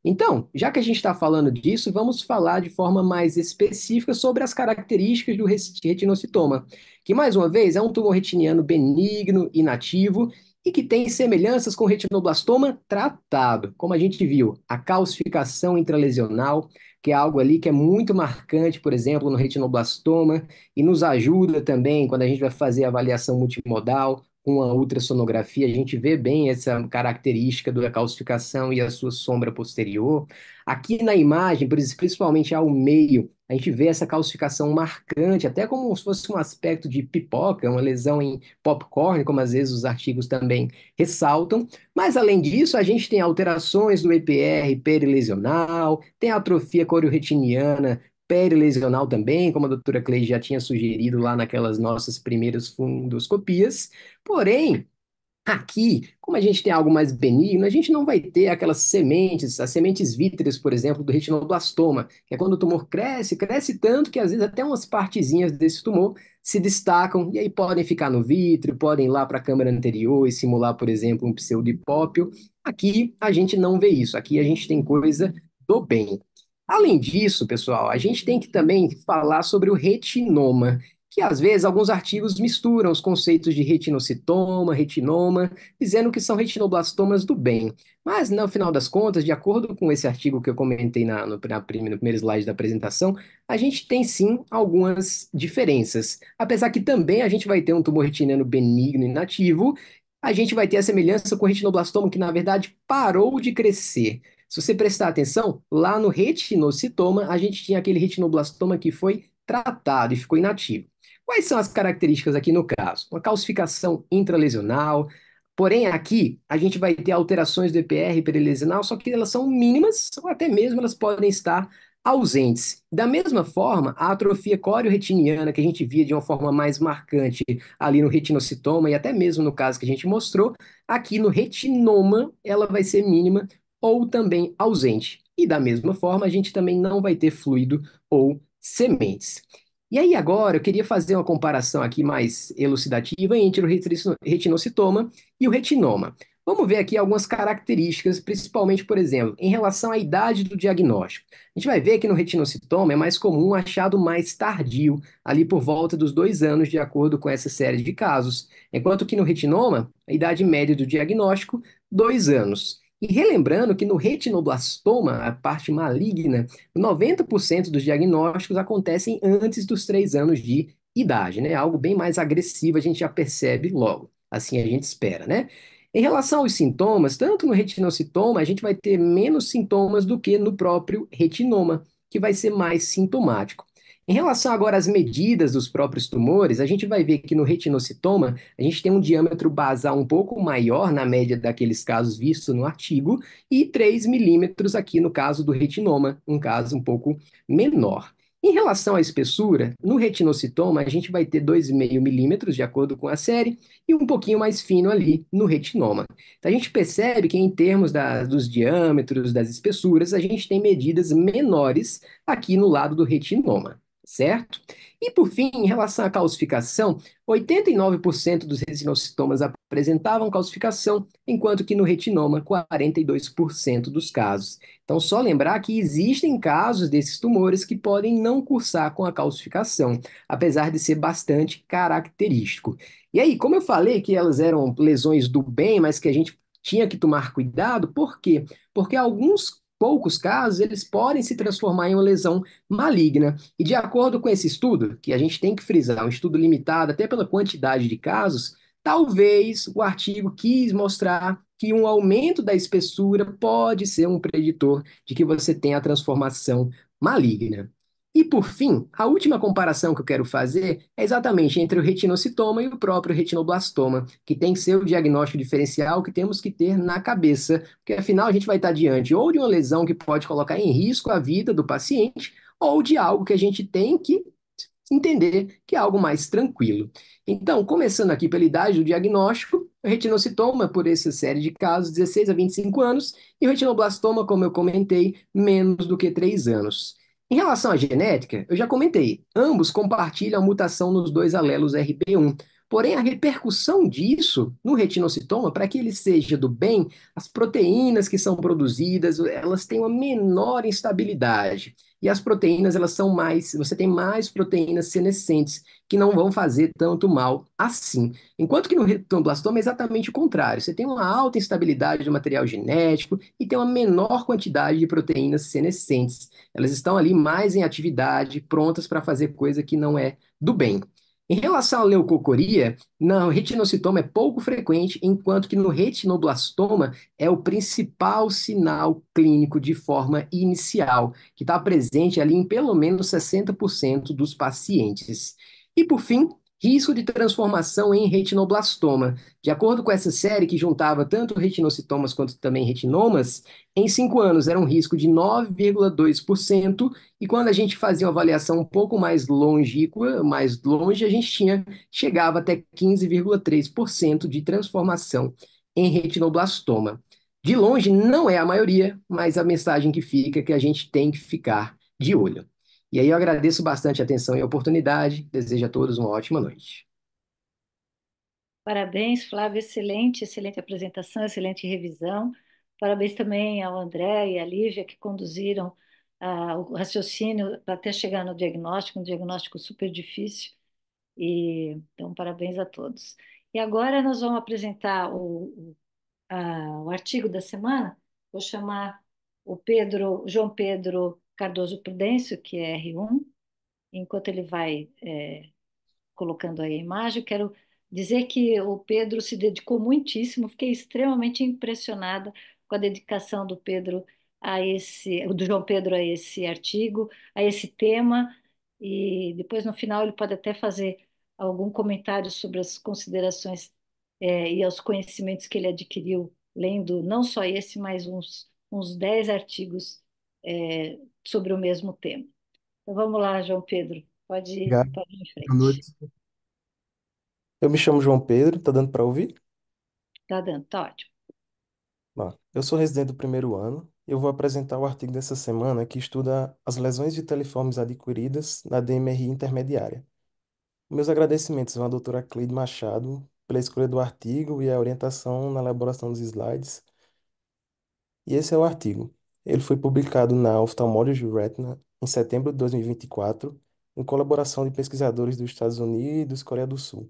Speaker 7: Então, já que a gente está falando disso, vamos falar de forma mais específica sobre as características do retinocitoma, que, mais uma vez, é um tumor retiniano benigno, inativo, e que tem semelhanças com o retinoblastoma tratado, como a gente viu, a calcificação intralesional, que é algo ali que é muito marcante, por exemplo, no retinoblastoma, e nos ajuda também quando a gente vai fazer a avaliação multimodal, com a ultrassonografia, a gente vê bem essa característica da calcificação e a sua sombra posterior. Aqui na imagem, principalmente ao meio, a gente vê essa calcificação marcante, até como se fosse um aspecto de pipoca, uma lesão em popcorn, como às vezes os artigos também ressaltam. Mas, além disso, a gente tem alterações do EPR perilesional, tem atrofia corioretiniana perilesional também, como a doutora Cleide já tinha sugerido lá naquelas nossas primeiras fundoscopias. Porém, aqui, como a gente tem algo mais benigno, a gente não vai ter aquelas sementes, as sementes vítreas, por exemplo, do retinoblastoma, que é quando o tumor cresce, cresce tanto que às vezes até umas partezinhas desse tumor se destacam e aí podem ficar no vítreo, podem ir lá para a câmara anterior e simular, por exemplo, um pseudopópio. Aqui a gente não vê isso, aqui a gente tem coisa do bem. Além disso, pessoal, a gente tem que também falar sobre o retinoma. que às vezes alguns artigos misturam os conceitos de retinocitoma, retinoma, dizendo que são retinoblastomas do bem. Mas, no final das contas, de acordo com esse artigo que eu comentei no primeiro slide da apresentação, a gente tem sim algumas diferenças. Apesar que também a gente vai ter um tumor retiniano benigno inativo, a gente vai ter a semelhança com o retinoblastoma, que na verdade parou de crescer. Se você prestar atenção, lá no retinocitoma, a gente tinha aquele retinoblastoma que foi tratado e ficou inativo. Quais são as características aqui no caso? Uma calcificação intralesional, porém aqui a gente vai ter alterações do EPR perilesional, só que elas são mínimas ou até mesmo elas podem estar ausentes. Da mesma forma, a atrofia coreo-retiniana, que a gente via de uma forma mais marcante ali no retinocitoma e até mesmo no caso que a gente mostrou, aqui no retinoma ela vai ser mínima ou também ausente. E da mesma forma, a gente também não vai ter fluido ou sementes. E aí agora eu queria fazer uma comparação aqui mais elucidativa entre o retinocitoma e o retinoma. Vamos ver aqui algumas características, principalmente, por exemplo, em relação à idade do diagnóstico. A gente vai ver que no retinocitoma é mais comum um achado mais tardio, ali por volta dos 2 anos, de acordo com essa série de casos, enquanto que no retinoma, a idade média do diagnóstico, 2 anos. E relembrando que no retinoblastoma, a parte maligna, 90% dos diagnósticos acontecem antes dos 3 anos de idade, né? Algo bem mais agressivo, a gente já percebe logo. Assim a gente espera, né? Em relação aos sintomas, tanto no retinocitoma, a gente vai ter menos sintomas do que no próprio retinoma, que vai ser mais sintomático. Em relação agora às medidas dos próprios tumores, a gente vai ver que no retinocitoma, a gente tem um diâmetro basal um pouco maior na média daqueles casos vistos no artigo, e 3 milímetros aqui no caso do retinoma, um caso um pouco menor. Em relação à espessura, no retinocitoma a gente vai ter 2,5 milímetros, de acordo com a série, e um pouquinho mais fino ali no retinoma. Então a gente percebe que em termos dos diâmetros, das espessuras, a gente tem medidas menores aqui no lado do retinoma, certo? E por fim, em relação à calcificação, 89% dos retinocitomas apresentavam calcificação, enquanto que no retinoma, 42% dos casos. Então, só lembrar que existem casos desses tumores que podem não cursar com a calcificação, apesar de ser bastante característico. E aí, como eu falei que elas eram lesões do bem, mas que a gente tinha que tomar cuidado, por quê? Porque alguns poucos casos eles podem se transformar em uma lesão maligna. E de acordo com esse estudo, que a gente tem que frisar, um estudo limitado até pela quantidade de casos, talvez o artigo quis mostrar que um aumento da espessura pode ser um preditor de que você tem a transformação maligna. E por fim, a última comparação que eu quero fazer é exatamente entre o retinocitoma e o próprio retinoblastoma, que tem que ser o diagnóstico diferencial que temos que ter na cabeça, porque afinal a gente vai estar diante ou de uma lesão que pode colocar em risco a vida do paciente, ou de algo que a gente tem que entender que é algo mais tranquilo. Então, começando aqui pela idade do diagnóstico, o retinocitoma, por essa série de casos, 16 a 25 anos, e o retinoblastoma, como eu comentei, menos do que 3 anos. Em relação à genética, eu já comentei, ambos compartilham a mutação nos dois alelos RB1. Porém, a repercussão disso no retinocitoma, para que ele seja do bem, as proteínas que são produzidas, elas têm uma menor instabilidade. E as proteínas, elas são mais, você tem mais proteínas senescentes, que não vão fazer tanto mal assim. Enquanto que no retinoblastoma é exatamente o contrário. Você tem uma alta instabilidade do material genético e tem uma menor quantidade de proteínas senescentes. Elas estão ali mais em atividade, prontas para fazer coisa que não é do bem. Em relação à leucocoria, no retinocitoma é pouco frequente, enquanto que no retinoblastoma é o principal sinal clínico de forma inicial, que está presente ali em pelo menos 60% dos pacientes. E por fim, risco de transformação em retinoblastoma. De acordo com essa série que juntava tanto retinocitomas quanto também retinomas, em 5 anos era um risco de 9,2%, e quando a gente fazia uma avaliação um pouco mais longínqua, mais longe, a gente chegava até 15,3% de transformação em retinoblastoma. De longe, não é a maioria, mas a mensagem que fica é que a gente tem que ficar de olho. E aí eu agradeço bastante a atenção e a oportunidade. Desejo a todos uma ótima noite.
Speaker 1: Parabéns, Flávio, excelente, excelente apresentação, excelente revisão. Parabéns também ao André e à Lívia que conduziram o raciocínio para até chegar no diagnóstico, um diagnóstico super difícil. Então, parabéns a todos. E agora nós vamos apresentar o artigo da semana. Vou chamar João Pedro Cardoso Prudêncio, que é R1, enquanto ele vai colocando aí a imagem, eu quero dizer que o Pedro se dedicou muitíssimo, fiquei extremamente impressionada com a dedicação do João Pedro a esse artigo, a esse tema, e depois no final ele pode até fazer algum comentário sobre as considerações e os conhecimentos que ele adquiriu lendo não só esse, mas uns 10 artigos sobre o mesmo tema. Então vamos lá, João Pedro,
Speaker 8: Obrigado.
Speaker 1: pode ir em
Speaker 8: Boa
Speaker 1: frente.
Speaker 8: noite. Eu me chamo João Pedro, tá dando para ouvir?
Speaker 1: Tá dando, tá ótimo.
Speaker 8: Bom, eu sou residente do primeiro ano e eu vou apresentar o artigo dessa semana que estuda as lesões viteliformes adquiridas na DMRI intermediária. Meus agradecimentos vão à doutora Cleide Machado pela escolha do artigo e a orientação na elaboração dos slides. E esse é o artigo. Ele foi publicado na Ophthalmology Retina em setembro de 2024, em colaboração de pesquisadores dos Estados Unidos e Coreia do Sul.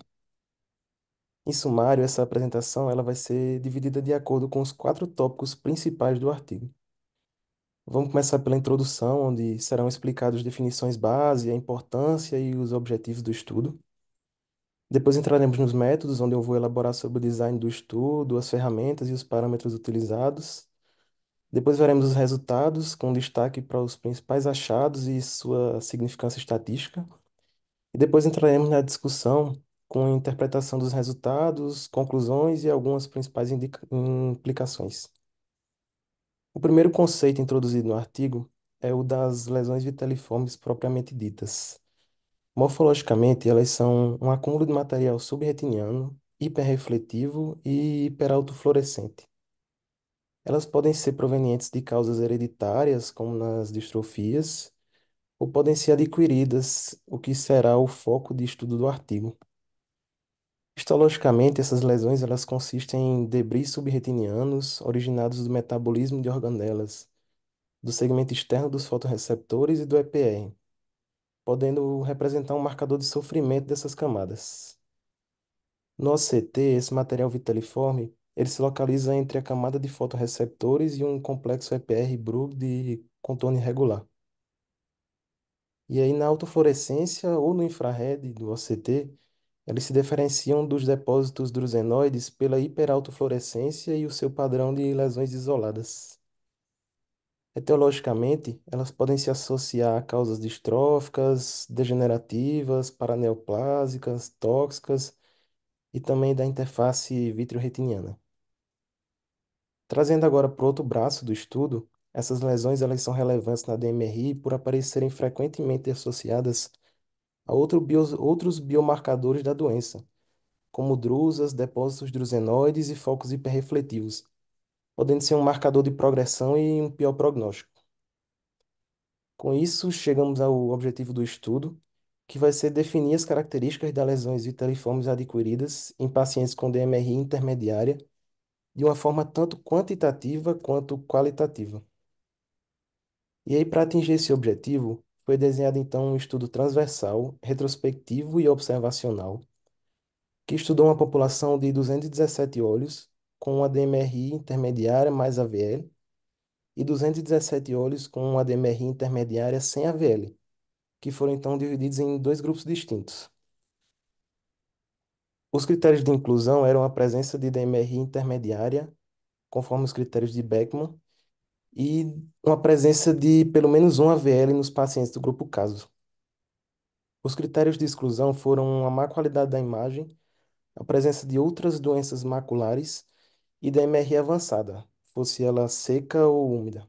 Speaker 8: Em sumário, essa apresentação ela vai ser dividida de acordo com os quatro tópicos principais do artigo. Vamos começar pela introdução, onde serão explicadas definições base, a importância e os objetivos do estudo. Depois entraremos nos métodos, onde eu vou elaborar sobre o design do estudo, as ferramentas e os parâmetros utilizados. Depois veremos os resultados, com destaque para os principais achados e sua significância estatística. E depois entraremos na discussão com a interpretação dos resultados, conclusões e algumas principais implicações. O primeiro conceito introduzido no artigo é o das lesões viteliformes propriamente ditas. Morfologicamente, elas são um acúmulo de material subretiniano, hiperrefletivo e hiperautofluorescente. Elas podem ser provenientes de causas hereditárias, como nas distrofias, ou podem ser adquiridas, o que será o foco de estudo do artigo. Histologicamente, essas lesões elas consistem em debris subretinianos originados do metabolismo de organelas, do segmento externo dos fotorreceptores e do EPR, podendo representar um marcador de sofrimento dessas camadas. No OCT, esse material viteliforme, ele se localiza entre a camada de fotorreceptores e um complexo EPR-Brugg de contorno irregular. E aí, na autofluorescência ou no infrared do OCT, eles se diferenciam dos depósitos drusenoides pela hiperautofluorescência e o seu padrão de lesões isoladas. Etiologicamente, elas podem se associar a causas distróficas, degenerativas, paraneoplásicas, tóxicas e também da interface vitreoretiniana. Trazendo agora para o outro braço do estudo, essas lesões elas são relevantes na DMRI por aparecerem frequentemente associadas a outros biomarcadores da doença, como drusas, depósitos drusenoides e focos hiperrefletivos, podendo ser um marcador de progressão e um pior prognóstico. Com isso, chegamos ao objetivo do estudo, que vai ser definir as características das lesões viteliformes adquiridas em pacientes com DMRI intermediária de uma forma tanto quantitativa quanto qualitativa. E aí, para atingir esse objetivo, foi desenhado então um estudo transversal, retrospectivo e observacional, que estudou uma população de 217 olhos com uma DMRI intermediária mais AVL e 217 olhos com uma DMRI intermediária sem AVL, que foram então divididos em dois grupos distintos. Os critérios de inclusão eram a presença de DMRI intermediária, conforme os critérios de Beckman, e uma presença de pelo menos um AVL nos pacientes do grupo caso. Os critérios de exclusão foram a má qualidade da imagem, a presença de outras doenças maculares e da MRI avançada, fosse ela seca ou úmida.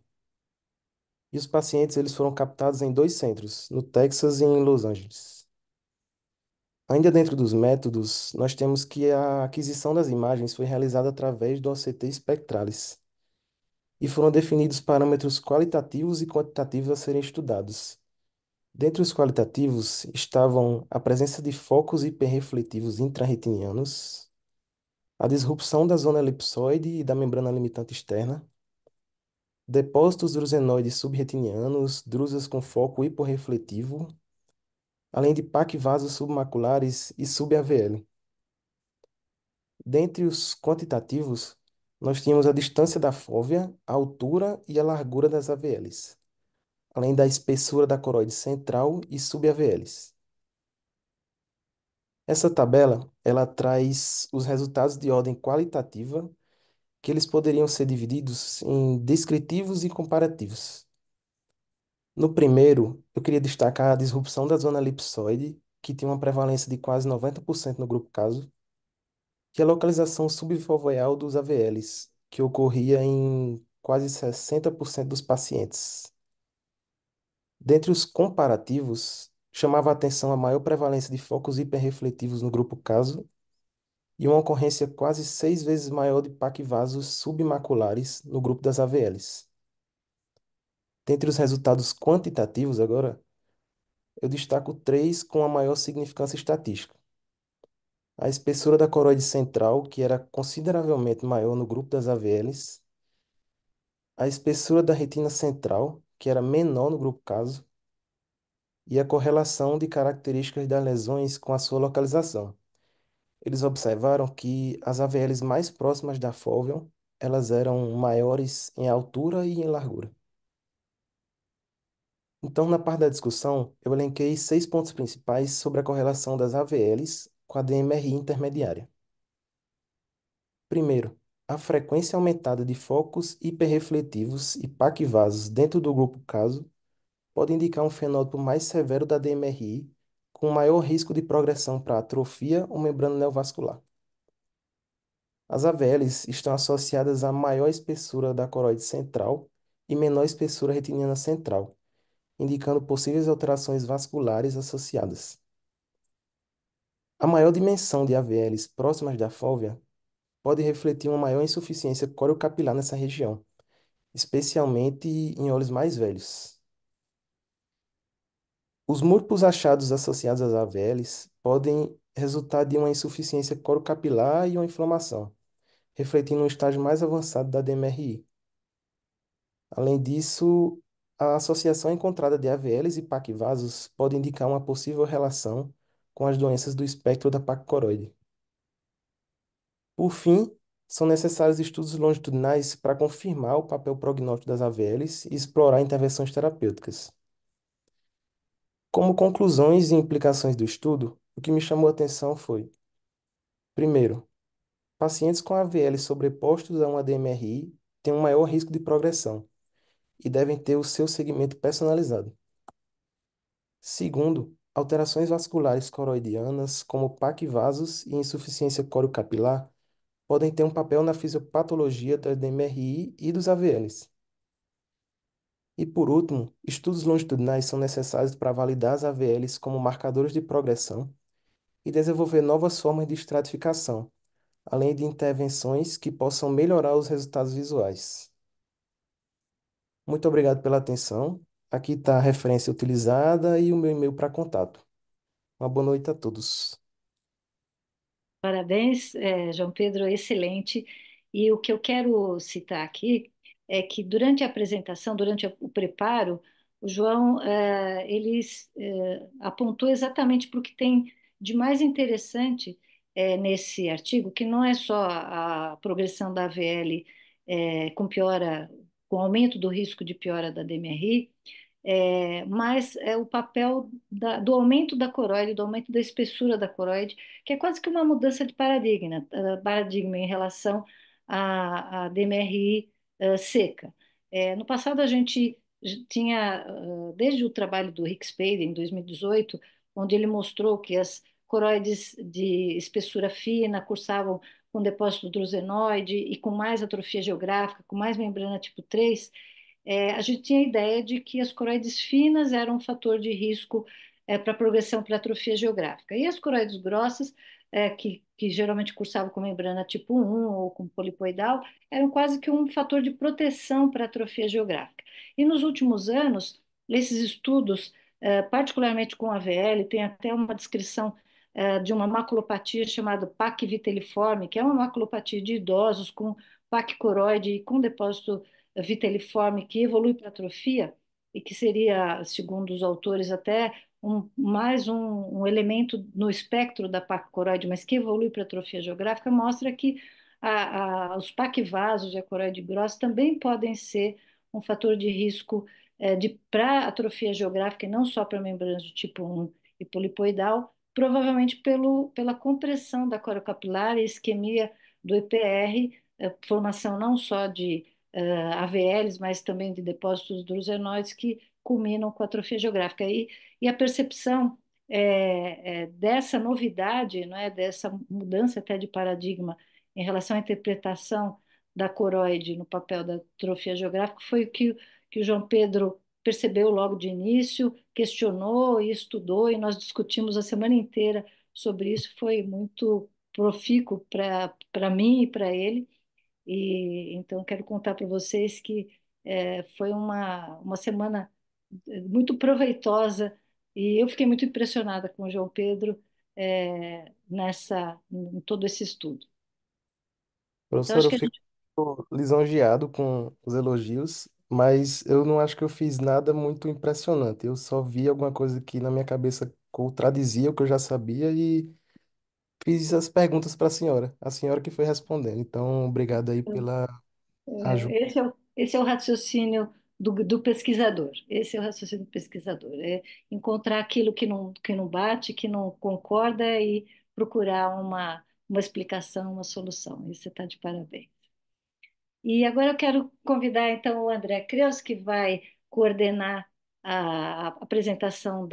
Speaker 8: E os pacientes eles foram captados em dois centros, no Texas e em Los Angeles. Ainda dentro dos métodos, nós temos que a aquisição das imagens foi realizada através do OCT Spectralis, e foram definidos parâmetros qualitativos e quantitativos a serem estudados. Dentre os qualitativos estavam a presença de focos hiperrefletivos intrarretinianos, a disrupção da zona elipsoide e da membrana limitante externa, depósitos drusenoides subretinianos, drusas com foco hiporrefletivo, além de paquivasos submaculares e sub-AVL. Dentre os quantitativos, nós tínhamos a distância da fóvea, a altura e a largura das AVLs, além da espessura da coroide central e sub-AVLs. Essa tabela, ela traz os resultados de ordem qualitativa, que eles poderiam ser divididos em descritivos e comparativos. No primeiro, eu queria destacar a disrupção da zona elipsoide, que tinha uma prevalência de quase 90% no grupo caso, e a localização subfoveal dos AVLs, que ocorria em quase 60% dos pacientes. Dentre os comparativos, chamava a atenção a maior prevalência de focos hiperrefletivos no grupo caso e uma ocorrência quase 6 vezes maior de paquivasos submaculares no grupo das AVLs. Dentre os resultados quantitativos, agora, eu destaco três com a maior significância estatística. A espessura da coroide central, que era consideravelmente maior no grupo das AVLs, a espessura da retina central, que era menor no grupo caso, e a correlação de características das lesões com a sua localização. Eles observaram que as AVLs mais próximas da fóvea, elas eram maiores em altura e em largura. Então, na parte da discussão, eu elenquei 6 pontos principais sobre a correlação das AVLs com a DMRI intermediária. Primeiro, a frequência aumentada de focos hiperrefletivos e paquivasos dentro do grupo caso pode indicar um fenótipo mais severo da DMRI, com maior risco de progressão para atrofia ou membrana neovascular. As AVLs estão associadas a maior espessura da coroide central e menor espessura retiniana central, indicando possíveis alterações vasculares associadas. A maior dimensão de AVLs próximas da fóvea pode refletir uma maior insuficiência coriocapilar nessa região, especialmente em olhos mais velhos. Os múltiplos achados associados às AVLs podem resultar de uma insuficiência corocapilar e uma inflamação, refletindo um estágio mais avançado da DMRI. Além disso, a associação encontrada de AVLs e paquivasos pode indicar uma possível relação com as doenças do espectro da paquicoroide. Por fim, são necessários estudos longitudinais para confirmar o papel prognóstico das AVLs e explorar intervenções terapêuticas. Como conclusões e implicações do estudo, o que me chamou a atenção foi: primeiro, pacientes com AVL sobrepostos a uma DMRI têm um maior risco de progressão e devem ter o seu segmento personalizado. Segundo, alterações vasculares coroidianas, como paquivasos e insuficiência coriocapilar, podem ter um papel na fisiopatologia da DMRI e dos AVLs. E por último, estudos longitudinais são necessários para validar as AVLs como marcadores de progressão e desenvolver novas formas de estratificação, além de intervenções que possam melhorar os resultados visuais. Muito obrigado pela atenção. Aqui está a referência utilizada e o meu e-mail para contato. Uma boa noite a todos.
Speaker 1: Parabéns, João Pedro, excelente. E o que eu quero citar aqui é que durante a apresentação, durante o preparo, o João apontou exatamente para o que tem de mais interessante nesse artigo, que não é só a progressão da AVL com piora, com aumento do risco de piora da DMRI, mas é o papel do aumento da coroide, do aumento da espessura da coroide, que é quase que uma mudança de paradigma em relação à DMRI seca. No passado, a gente tinha, desde o trabalho do Rick Spade, em 2018, onde ele mostrou que as coroides de espessura fina cursavam com depósito drusenoide e com mais atrofia geográfica, com mais membrana tipo 3. A gente tinha a ideia de que as coroides finas eram um fator de risco para progressão para atrofia geográfica. E as coroides grossas, que geralmente cursavam com membrana tipo 1 ou com polipoidal, eram quase que um fator de proteção para atrofia geográfica. E nos últimos anos, esses estudos, particularmente com AVL, tem até uma descrição de uma maculopatia chamada PAC viteliforme, que é uma maculopatia de idosos com PAC coroide e com depósito viteliforme que evolui para atrofia, e que seria, segundo os autores, até mais um elemento no espectro da paracoroide, mas que evolui para atrofia geográfica, mostra que os paquivasos e a coroide grossa também podem ser um fator de risco para atrofia geográfica e não só para membranas do tipo 1 e polipoidal, provavelmente pela compressão da corocapilar e isquemia do EPR, formação não só de AVLs, mas também de depósitos drusenoides que culminam com a atrofia geográfica. E a percepção dessa novidade, não é, dessa mudança até de paradigma em relação à interpretação da coroide no papel da atrofia geográfica foi que o João Pedro percebeu logo de início, questionou e estudou, e nós discutimos a semana inteira sobre isso, foi muito profícuo para mim e para ele. E então quero contar para vocês que foi uma semana muito proveitosa e eu fiquei muito impressionada com o João Pedro em todo esse estudo. Então
Speaker 8: Professor,
Speaker 1: acho
Speaker 8: eu
Speaker 1: que a
Speaker 8: fico
Speaker 1: gente
Speaker 8: lisonjeado com os elogios, mas eu não acho que eu fiz nada muito impressionante. Eu só vi alguma coisa que na minha cabeça contradizia o que eu já sabia e fiz as perguntas para a senhora que foi respondendo. Então, obrigado aí pela ajuda.
Speaker 1: esse é o raciocínio do pesquisador. Esse é o raciocínio do pesquisador. É encontrar aquilo que não bate, que não concorda e procurar uma explicação, uma solução. Isso você está de parabéns. E agora eu quero convidar então o André Creus, que vai coordenar a apresentação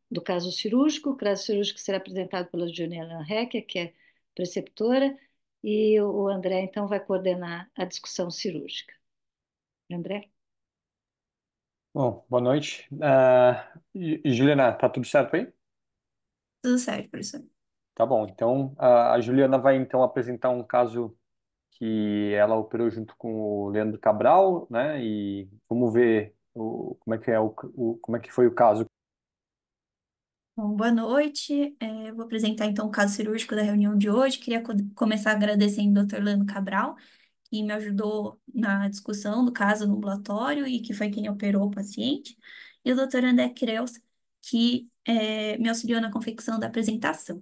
Speaker 1: do caso cirúrgico. O caso cirúrgico será apresentado pela Juliana Hecker, que é preceptora, e o André então vai coordenar a discussão cirúrgica. André?
Speaker 3: Bom, boa noite. E Juliana, tá tudo certo aí?
Speaker 4: Tudo certo, professor.
Speaker 3: Tá bom. Então, a Juliana vai então apresentar um caso que ela operou junto com o Leandro Cabral, né? E vamos ver como é que como é que foi o caso.
Speaker 4: Bom, boa noite. Eu vou apresentar então o caso cirúrgico da reunião de hoje. Queria começar agradecendo o Dr. Lano Cabral, que me ajudou na discussão do caso no ambulatório e que foi quem operou o paciente, e o Dr. André Creus, que me auxiliou na confecção da apresentação.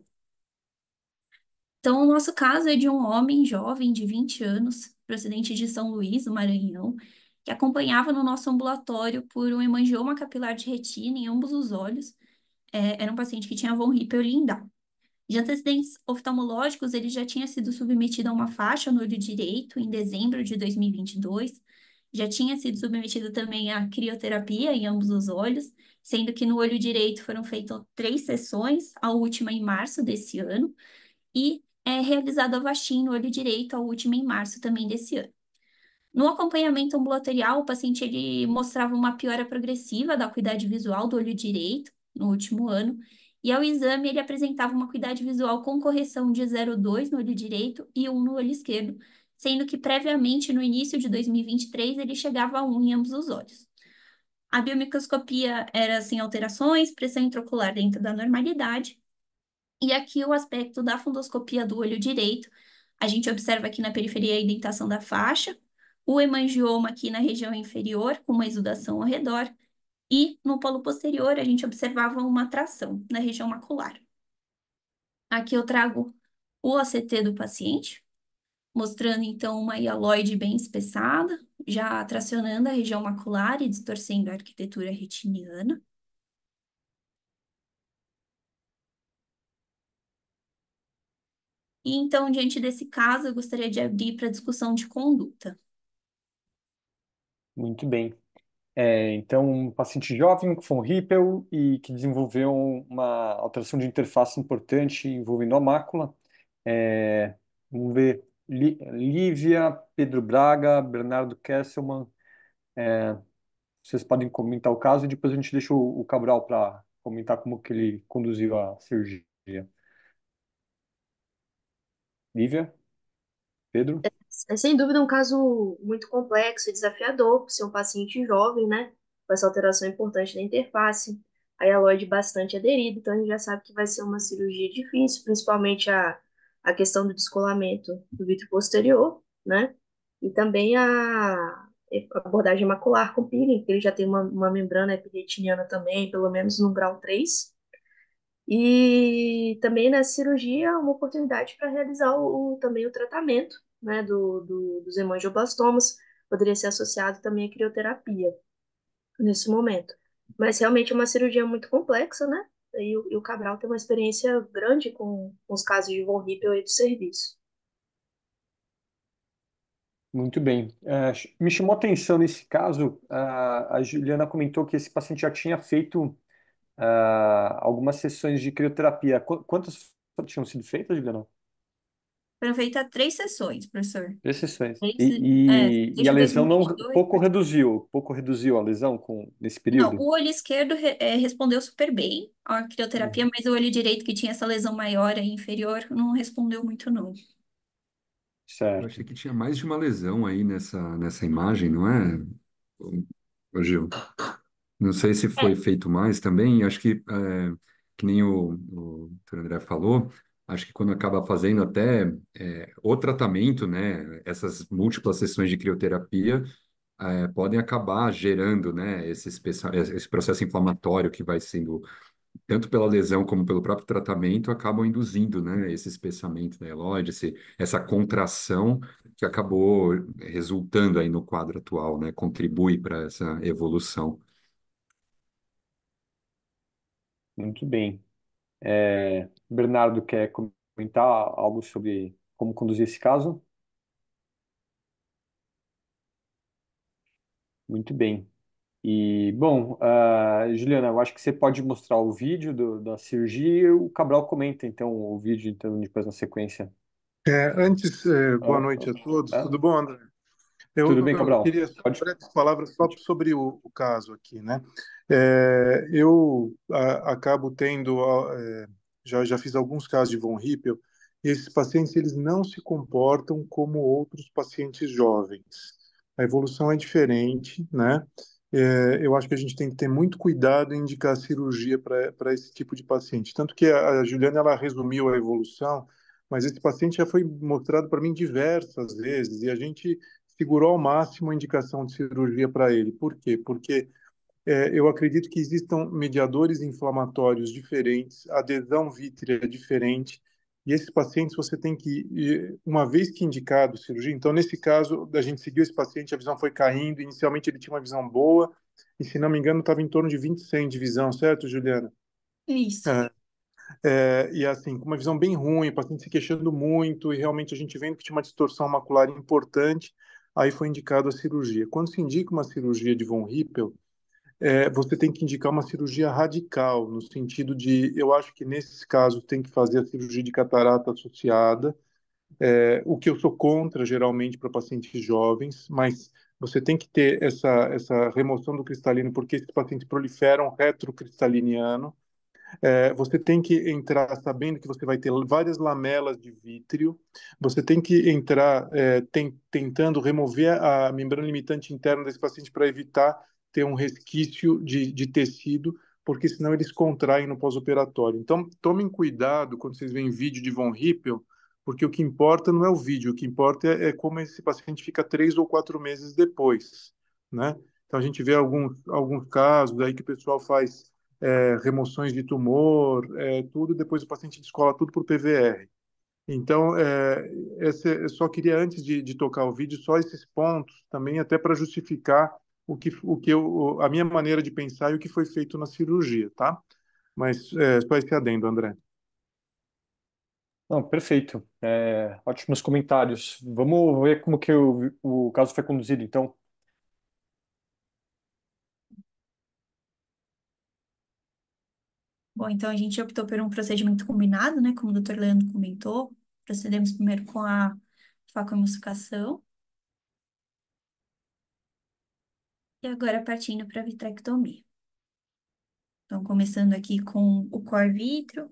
Speaker 4: Então, o nosso caso é de um homem jovem de 20 anos, procedente de São Luís, do Maranhão, que acompanhava no nosso ambulatório por um hemangioma capilar de retina em ambos os olhos. Era um paciente que tinha von Hippel-Lindau. De antecedentes oftalmológicos, ele já tinha sido submetido a uma faixa no olho direito em dezembro de 2022. Já tinha sido submetido também à crioterapia em ambos os olhos, sendo que no olho direito foram feitas 3 sessões, a última em março desse ano, e é realizado a VACHIM no olho direito, a última em março também desse ano. No acompanhamento ambulatorial, o paciente ele mostrava uma piora progressiva da acuidade visual do olho direito no último ano, e ao exame ele apresentava uma acuidade visual com correção de 0,2 no olho direito e 1 no olho esquerdo, sendo que previamente, no início de 2023, ele chegava a 1 em ambos os olhos. A biomicroscopia era sem alterações, pressão intraocular dentro da normalidade, e aqui o aspecto da fundoscopia do olho direito, a gente observa aqui na periferia a indentação da faixa, o hemangioma aqui na região inferior, com uma exudação ao redor, e no polo posterior a gente observava uma tração na região macular. Aqui eu trago o OCT do paciente, mostrando então uma hialoide bem espessada, já tracionando a região macular e distorcendo a arquitetura retiniana. E então, diante desse caso, eu gostaria de abrir para discussão de conduta.
Speaker 3: Muito bem. Então, um paciente jovem com von Hippel e que desenvolveu uma alteração de interface importante envolvendo a mácula. É, vamos ver. Lívia, Pedro Braga, Bernardo Kesselman. Vocês podem comentar o caso e depois a gente deixa o Cabral para comentar como que ele conduziu a cirurgia. Lívia, Pedro?
Speaker 4: É sem dúvida um caso muito complexo e desafiador, por ser um paciente jovem, né? Com essa alteração importante da interface, a hialoide bastante aderida, então a gente já sabe que vai ser uma cirurgia difícil, principalmente a questão do descolamento do vítreo posterior, né? E também abordagem macular com peeling, que ele já tem uma membrana epidetiniana também, pelo menos no grau 3. E também na cirurgia, uma oportunidade para realizar também o tratamento, né, dos hemangioblastomas, poderia ser associado também à crioterapia nesse momento. Mas realmente é uma cirurgia muito complexa, né? E o Cabral tem uma experiência grande com os casos de von Hippel aí do serviço.
Speaker 3: Muito bem. Me chamou a atenção nesse caso, a Juliana comentou que esse paciente já tinha feito algumas sessões de crioterapia. Quantas tinham sido feitas, Juliana?
Speaker 9: Foram feitas 3 sessões, professor.
Speaker 3: Três sessões.
Speaker 9: Três,
Speaker 3: E a
Speaker 9: desde
Speaker 3: lesão não
Speaker 9: 2022.
Speaker 3: pouco reduziu a lesão nesse
Speaker 9: Não,
Speaker 3: período?
Speaker 9: o olho esquerdo respondeu super bem à crioterapia,
Speaker 3: Uhum.
Speaker 9: mas o olho direito, que tinha essa lesão maior e inferior, não respondeu muito, não.
Speaker 10: Eu
Speaker 3: Certo.
Speaker 10: achei que tinha mais de uma lesão aí nessa imagem, não é, ô Gil? Não sei se foi
Speaker 9: É,
Speaker 10: feito mais também. Acho que nem o Dr. André falou, acho que quando acaba fazendo até o tratamento, né, essas múltiplas sessões de crioterapia, podem acabar gerando, né, esse processo inflamatório que vai sendo, tanto pela lesão como pelo próprio tratamento, acabam induzindo, né, esse espessamento da elóide, essa contração que acabou resultando aí no quadro atual, né, contribui para essa evolução.
Speaker 3: Muito bem. Bernardo quer comentar algo sobre como conduzir esse caso? Muito bem. E, bom, Juliana, eu acho que você pode mostrar o vídeo da cirurgia e o Cabral comenta, então, o vídeo, então, depois na sequência.
Speaker 11: Antes, boa
Speaker 3: Ah,
Speaker 11: noite a todos.
Speaker 3: ah,
Speaker 11: Tudo bom, André?
Speaker 3: tudo bem,
Speaker 11: Eu
Speaker 3: Cabral?
Speaker 11: queria só
Speaker 3: Pode.
Speaker 11: breves palavras só
Speaker 3: Pode.
Speaker 11: sobre o caso aqui, né? Eu acabo tendo, já fiz alguns casos de von Hippel, e esses pacientes eles não se comportam como outros pacientes jovens. A evolução é diferente, né? Eu acho que a gente tem que ter muito cuidado em indicar cirurgia para esse tipo de paciente. Tanto que a Juliana ela resumiu a evolução, mas esse paciente já foi mostrado para mim diversas vezes e a gente segurou ao máximo a indicação de cirurgia para ele. Por quê? Porque eu acredito que existam mediadores inflamatórios diferentes, adesão vítrea diferente, e esses pacientes você tem que, uma vez que indicado cirurgia, então nesse caso, a gente seguiu esse paciente, a visão foi caindo, inicialmente ele tinha uma visão boa, e se não me engano estava em torno de 20/100 de visão, certo, Juliana?
Speaker 9: é isso.
Speaker 11: E assim, com uma visão bem ruim, o paciente se queixando muito, e realmente a gente vendo que tinha uma distorção macular importante, aí foi indicado a cirurgia. Quando se indica uma cirurgia de von Hippel, você tem que indicar uma cirurgia radical, no sentido de, eu acho que nesses casos tem que fazer a cirurgia de catarata associada, o que eu sou contra geralmente para pacientes jovens, mas você tem que ter essa remoção do cristalino, porque esses pacientes proliferam retrocristaliniano. Você tem que entrar sabendo que você vai ter várias lamelas de vítreo. Você tem que entrar tentando remover a membrana limitante interna desse paciente para evitar ter um resquício de tecido, porque senão eles contraem no pós-operatório. Então, tomem cuidado quando vocês veem vídeo de von Hippel, porque o que importa não é o vídeo, o que importa é como esse paciente fica 3 ou 4 meses depois, né? Então, a gente vê alguns casos aí que o pessoal faz remoções de tumor, tudo, depois o paciente descola tudo por PVR. Então, eu só queria, antes de tocar o vídeo, só esses pontos também, até para justificar a minha maneira de pensar e o que foi feito na cirurgia, tá? Mas só esse adendo, André.
Speaker 3: Não, perfeito. Ótimos comentários. Vamos ver como que o caso foi conduzido, então.
Speaker 9: Bom, então a gente optou por um procedimento combinado, né? Como o doutor Leandro comentou. Procedemos primeiro com a facoemulsificação e agora partindo para a vitrectomia. Então, começando aqui com o cor vítreo,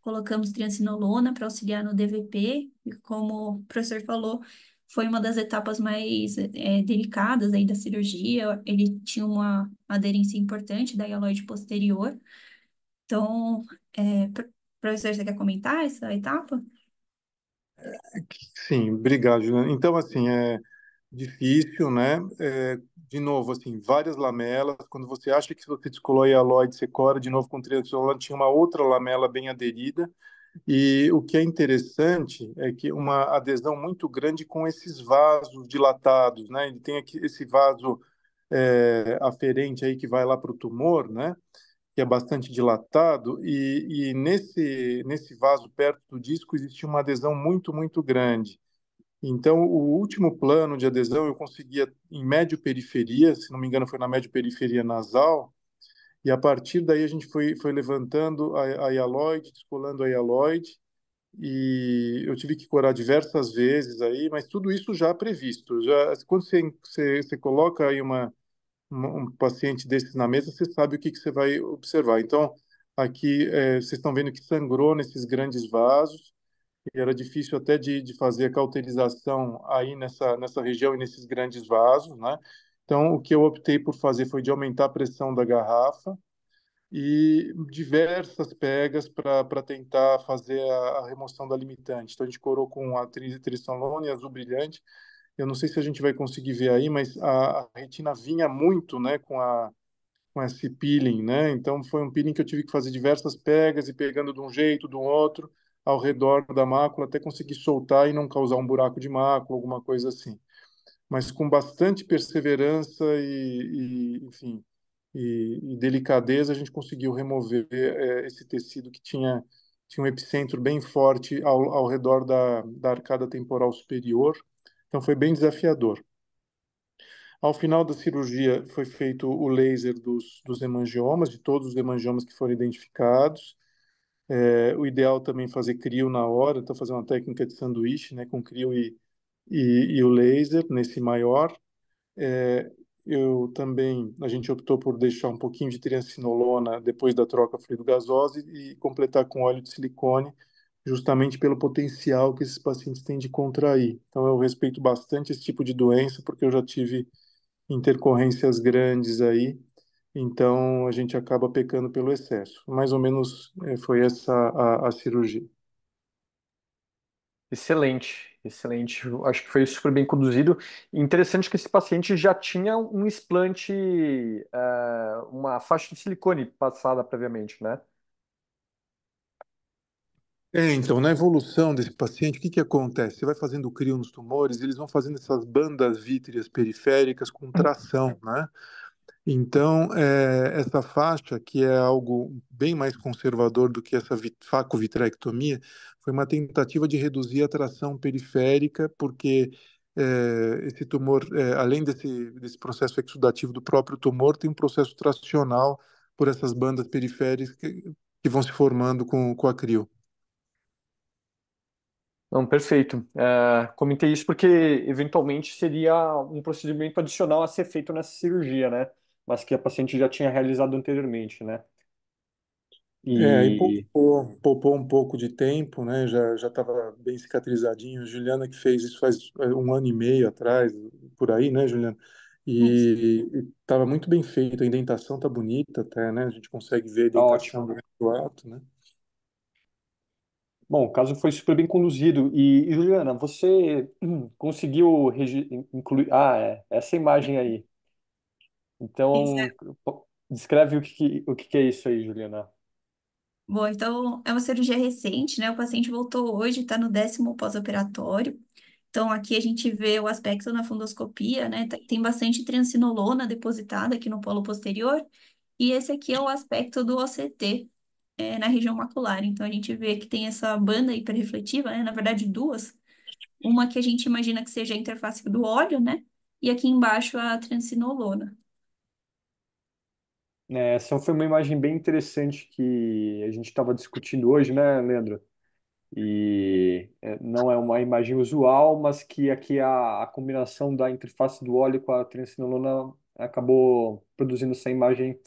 Speaker 9: colocamos triancinolona para auxiliar no DVP, e como o professor falou, foi uma das etapas mais delicadas aí da cirurgia. Ele tinha uma aderência importante da hialoide posterior. Então, professor, você quer comentar essa etapa?
Speaker 11: Sim, obrigado, Juliana. Então, assim, difícil, né? De novo, assim, várias lamelas. Quando você acha que você descolou a hialoide, você cora de novo com triancilona, tinha uma outra lamela bem aderida. E o que é interessante é que uma adesão muito grande com esses vasos dilatados, né? Ele tem aqui esse vaso aferente aí que vai lá para o tumor, né? Que é bastante dilatado, e nesse vaso perto do disco existia uma adesão muito, muito grande. Então, o último plano de adesão eu conseguia em médio periferia, se não me engano foi na médio periferia nasal, e a partir daí a gente foi levantando a hialoide, descolando a hialoide, e eu tive que curar diversas vezes aí, mas tudo isso já previsto. Já, quando você coloca aí um paciente desses na mesa, você sabe o que você vai observar. Então, aqui vocês estão vendo que sangrou nesses grandes vasos, e era difícil até de fazer a cauterização aí nessa região e nesses grandes vasos, né? Então, o que eu optei por fazer foi de aumentar a pressão da garrafa e diversas pegas para tentar fazer a remoção da limitante. Então, a gente corou com a tristanlona e azul brilhante. Eu não sei se a gente vai conseguir ver aí, mas a retina vinha muito, né, com esse peeling, né? Então foi um peeling que eu tive que fazer diversas pegas e pegando de um jeito, do outro, ao redor da mácula, até conseguir soltar e não causar um buraco de mácula, alguma coisa assim. Mas com bastante perseverança enfim, e delicadeza, a gente conseguiu remover esse tecido que tinha um epicentro bem forte ao redor da arcada temporal superior. Então foi bem desafiador. Ao final da cirurgia, foi feito o laser dos hemangiomas, de todos os hemangiomas que foram identificados. O ideal também é fazer crio na hora, então fazer uma técnica de sanduíche, né, com crio e o laser nesse maior. É, a gente optou por deixar um pouquinho de triancinolona depois da troca fluido-gasosa e completar com óleo de silicone, justamente pelo potencial que esses pacientes têm de contrair. Então, eu respeito bastante esse tipo de doença, porque eu já tive intercorrências grandes aí, então a gente acaba pecando pelo excesso. Mais ou menos foi essa a cirurgia.
Speaker 3: Excelente, excelente. Eu acho que foi super bem conduzido. Interessante que esse paciente já tinha um explante, uma faixa de silicone passada previamente, né?
Speaker 11: Então, na evolução desse paciente, o que que acontece? Você vai fazendo crio nos tumores, eles vão fazendo essas bandas vítreas periféricas com tração, né? Então, essa faixa, que é algo bem mais conservador do que essa facovitrectomia, foi uma tentativa de reduzir a tração periférica, porque esse tumor, além desse processo exudativo do próprio tumor, tem um processo tracional por essas bandas periféricas que vão se formando com a crio.
Speaker 3: Não, perfeito. Comentei isso porque eventualmente seria um procedimento adicional a ser feito nessa cirurgia, né? Mas que a paciente já tinha realizado anteriormente, né?
Speaker 11: Aí
Speaker 3: E
Speaker 11: poupou um pouco de tempo, né? Já estava bem cicatrizadinho. Juliana que fez isso faz um ano e meio atrás, por aí, né, Juliana?
Speaker 5: Isso.
Speaker 11: E estava muito bem feito. A indentação tá bonita até, né? A gente consegue ver a
Speaker 3: tá
Speaker 11: indentação
Speaker 3: ótimo.
Speaker 11: do ato, né?
Speaker 3: Bom, o caso foi super bem conduzido. E Juliana, você conseguiu incluir. Essa imagem aí.
Speaker 9: Isso.
Speaker 3: Então, descreve o que é isso aí, Juliana.
Speaker 9: Bom, então é uma cirurgia recente, né? O paciente voltou hoje, está no 10º pós-operatório. Então aqui a gente vê o aspecto na fundoscopia, né? Tem bastante triancinolona depositada aqui no polo posterior. E esse aqui é o aspecto do OCT, na região macular. Então a gente vê que tem essa banda hiperrefletiva, né? Na verdade, duas. Uma que a gente imagina que seja a interface do óleo, né? E aqui embaixo a triancinolona.
Speaker 3: Essa foi uma imagem bem interessante que a gente estava discutindo hoje, né, Leandro? E não é uma imagem usual, mas que aqui a combinação da interface do óleo com a triancinolona acabou produzindo essa imagem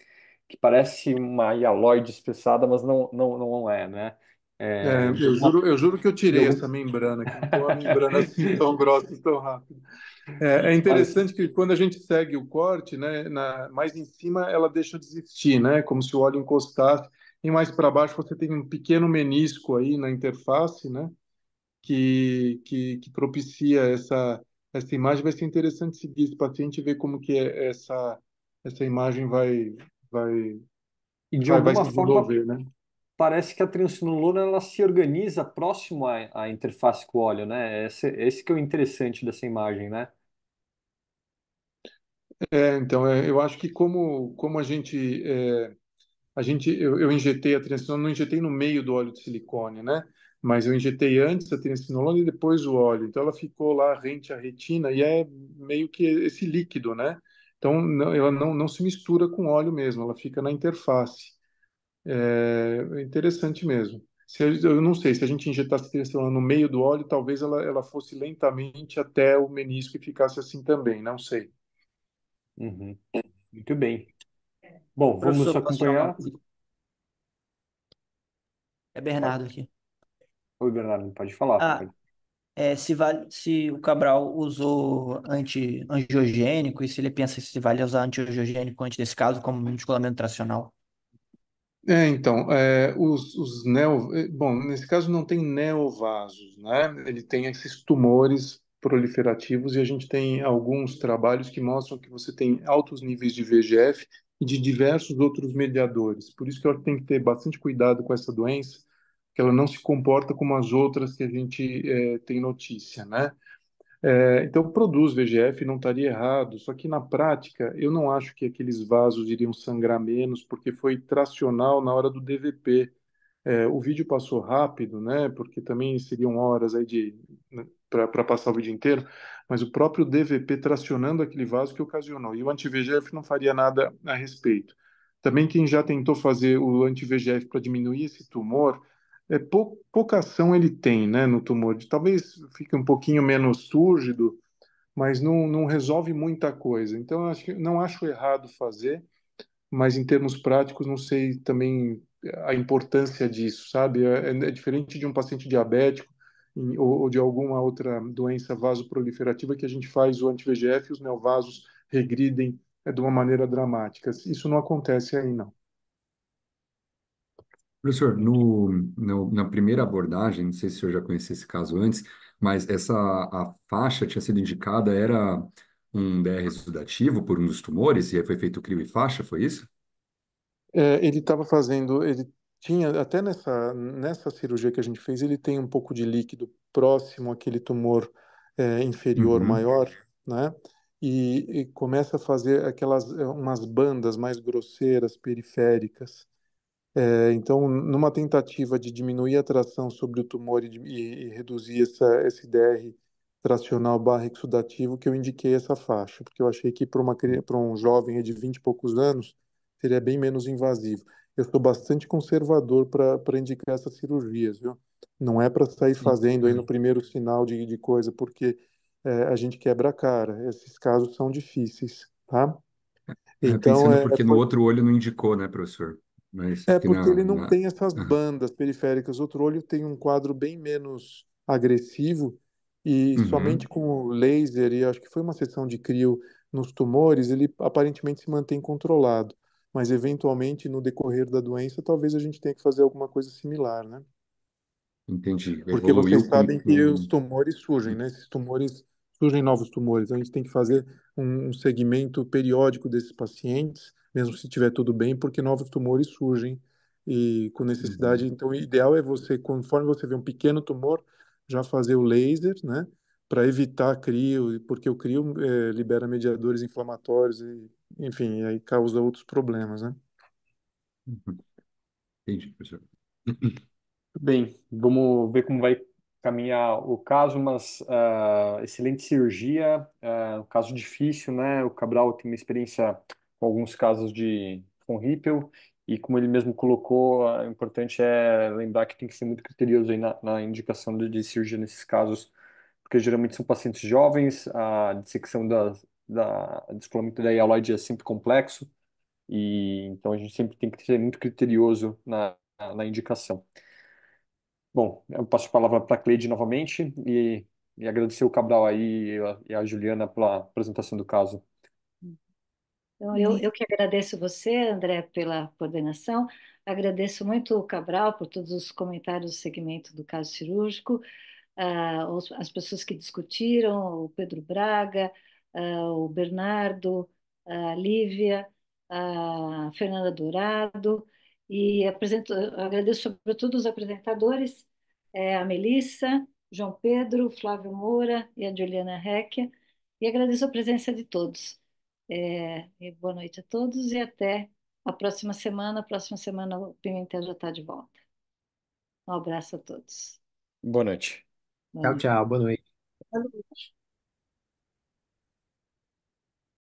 Speaker 3: que parece uma hialoide espessada, mas não é, né? É,
Speaker 11: Eu juro que eu
Speaker 3: de
Speaker 11: tirei essa
Speaker 3: algum-
Speaker 11: membrana, que não tem uma membrana assim tão grossa e tão rápida. É
Speaker 3: Mas
Speaker 11: interessante que quando a gente segue o corte, né, mais em cima ela deixa de existir, né, como se o óleo encostasse, e mais para baixo você tem um pequeno menisco aí na interface, né, que propicia essa imagem, vai ser interessante seguir esse paciente e ver como que essa imagem vai,
Speaker 3: E de
Speaker 11: vai
Speaker 3: alguma
Speaker 11: se
Speaker 3: forma
Speaker 11: desenvolver, né?
Speaker 3: parece que a triancinolona ela se organiza próximo à interface com o óleo, né? Esse que é o interessante dessa imagem, né?
Speaker 11: Então, eu acho que como eu injetei a triancinolona, não injetei no meio do óleo de silicone, né? Mas eu injetei antes a triancinolona e depois o óleo. Então ela ficou lá rente à retina e é meio que esse líquido, né? Então ela não se mistura com óleo mesmo, ela fica na interface. É interessante mesmo. Eu não sei, se a gente injetasse triancinolona no meio do óleo, talvez ela fosse lentamente até o menisco e ficasse assim também, não sei.
Speaker 3: Uhum. Muito bem. Bom, vamos
Speaker 12: Professor, posso tirar uma
Speaker 3: acompanhar.
Speaker 12: dúvida? É Bernardo aqui.
Speaker 3: Oi, Bernardo, pode falar.
Speaker 12: Ah, se o Cabral usou antiangiogênico e se ele pensa se vale usar antiangiogênico antes desse caso como um descolamento tracional.
Speaker 11: Então, bom, nesse caso não tem neovasos, né? Ele tem esses tumores proliferativos e a gente tem alguns trabalhos que mostram que você tem altos níveis de VEGF e de diversos outros mediadores. Por isso que eu tenho que ter bastante cuidado com essa doença, que ela não se comporta como as outras que a gente tem notícia, né? Então, produz VEGF, não estaria errado, só que na prática eu não acho que aqueles vasos iriam sangrar menos, porque foi tracional na hora do DVP. O vídeo passou rápido, né? Porque também seriam horas aí para passar o vídeo inteiro, mas o próprio DVP tracionando aquele vaso que ocasionou. E o anti-VEGF não faria nada a respeito. Também quem já tentou fazer o anti-VEGF para diminuir esse tumor, pouca ação ele tem, né, no tumor. Talvez fique um pouquinho menos túrgido, mas não resolve muita coisa. Então, eu acho não acho errado fazer, mas em termos práticos, não sei também a importância disso, sabe? É diferente de um paciente diabético ou de alguma outra doença vasoproliferativa que a gente faz o anti-VEGF e os neovasos regridem de uma maneira dramática. Isso não acontece aí, não.
Speaker 10: Professor, na primeira abordagem, não sei se o senhor já conhecia esse caso antes, mas a faixa tinha sido indicada, era um DR exudativo por um dos tumores, e aí foi feito crio e faixa, foi isso?
Speaker 11: Ele estava fazendo, ele tinha, até nessa cirurgia que a gente fez, ele tem um pouco de líquido próximo àquele tumor inferior
Speaker 10: Uhum,
Speaker 11: maior, né? E começa a fazer umas bandas mais grosseiras, periféricas. Então, numa tentativa de diminuir a tração sobre o tumor e reduzir esse DR tracional barra exudativo, que eu indiquei essa faixa, porque eu achei que para um jovem de 20 e poucos anos seria bem menos invasivo. Eu sou bastante conservador para indicar essas cirurgias, viu? Não é para sair fazendo aí no primeiro sinal de coisa, porque a gente quebra a cara. Esses casos são difíceis, tá? Então,
Speaker 10: pensando porque no outro olho não indicou, né, professor? Mas aqui
Speaker 11: porque ele não
Speaker 10: na...
Speaker 11: tem essas
Speaker 10: Aham,
Speaker 11: bandas periféricas. Outro olho tem um quadro bem menos agressivo e somente
Speaker 10: uhum,
Speaker 11: com o laser, e acho que foi uma sessão de crio nos tumores, ele aparentemente se mantém controlado. Mas eventualmente no decorrer da doença, talvez a gente tenha que fazer alguma coisa similar, né?
Speaker 10: entendi.
Speaker 11: Porque vocês
Speaker 10: Evoluiu
Speaker 11: sabem que os tumores surgem, né? Esses tumores surgem novos tumores. Então, a gente tem que fazer um segmento periódico desses pacientes, mesmo se estiver tudo bem, porque novos tumores surgem e com necessidade.
Speaker 10: Uhum,
Speaker 11: Então, o ideal é você, conforme você vê um pequeno tumor, já fazer o laser, né? Para evitar crio, porque o crio libera mediadores inflamatórios e, enfim, aí causa outros problemas, né?
Speaker 10: uhum, entendi, professor.
Speaker 3: Bem, vamos ver como vai caminhar o caso, mas excelente cirurgia, um caso difícil, né? O Cabral tem uma experiência com alguns casos de von Hippel e como ele mesmo colocou, o importante é lembrar que tem que ser muito criterioso aí na indicação de cirurgia nesses casos, porque geralmente são pacientes jovens, a dissecção da descolamento da hialoide é sempre complexo e então a gente sempre tem que ser muito criterioso na indicação. Bom, eu passo a palavra para a Cleide novamente e agradecer o Cabral aí e a Juliana pela apresentação do caso.
Speaker 1: Então, eu que agradeço você, André, pela coordenação, agradeço muito o Cabral por todos os comentários do segmento do caso cirúrgico. as pessoas que discutiram, o Pedro Braga, o Bernardo, a Lívia, a Fernanda Dourado, e agradeço sobretudo os apresentadores, a Melissa, João Pedro, Flávio Moura e a Juliana Recchia, e agradeço a presença de todos. E boa noite a todos e até a próxima semana. A próxima semana o Pimentel já está de volta. Um abraço a todos.
Speaker 3: Boa noite.
Speaker 1: Boa
Speaker 7: Tchau,
Speaker 1: noite.
Speaker 7: tchau, boa noite.
Speaker 4: Boa noite.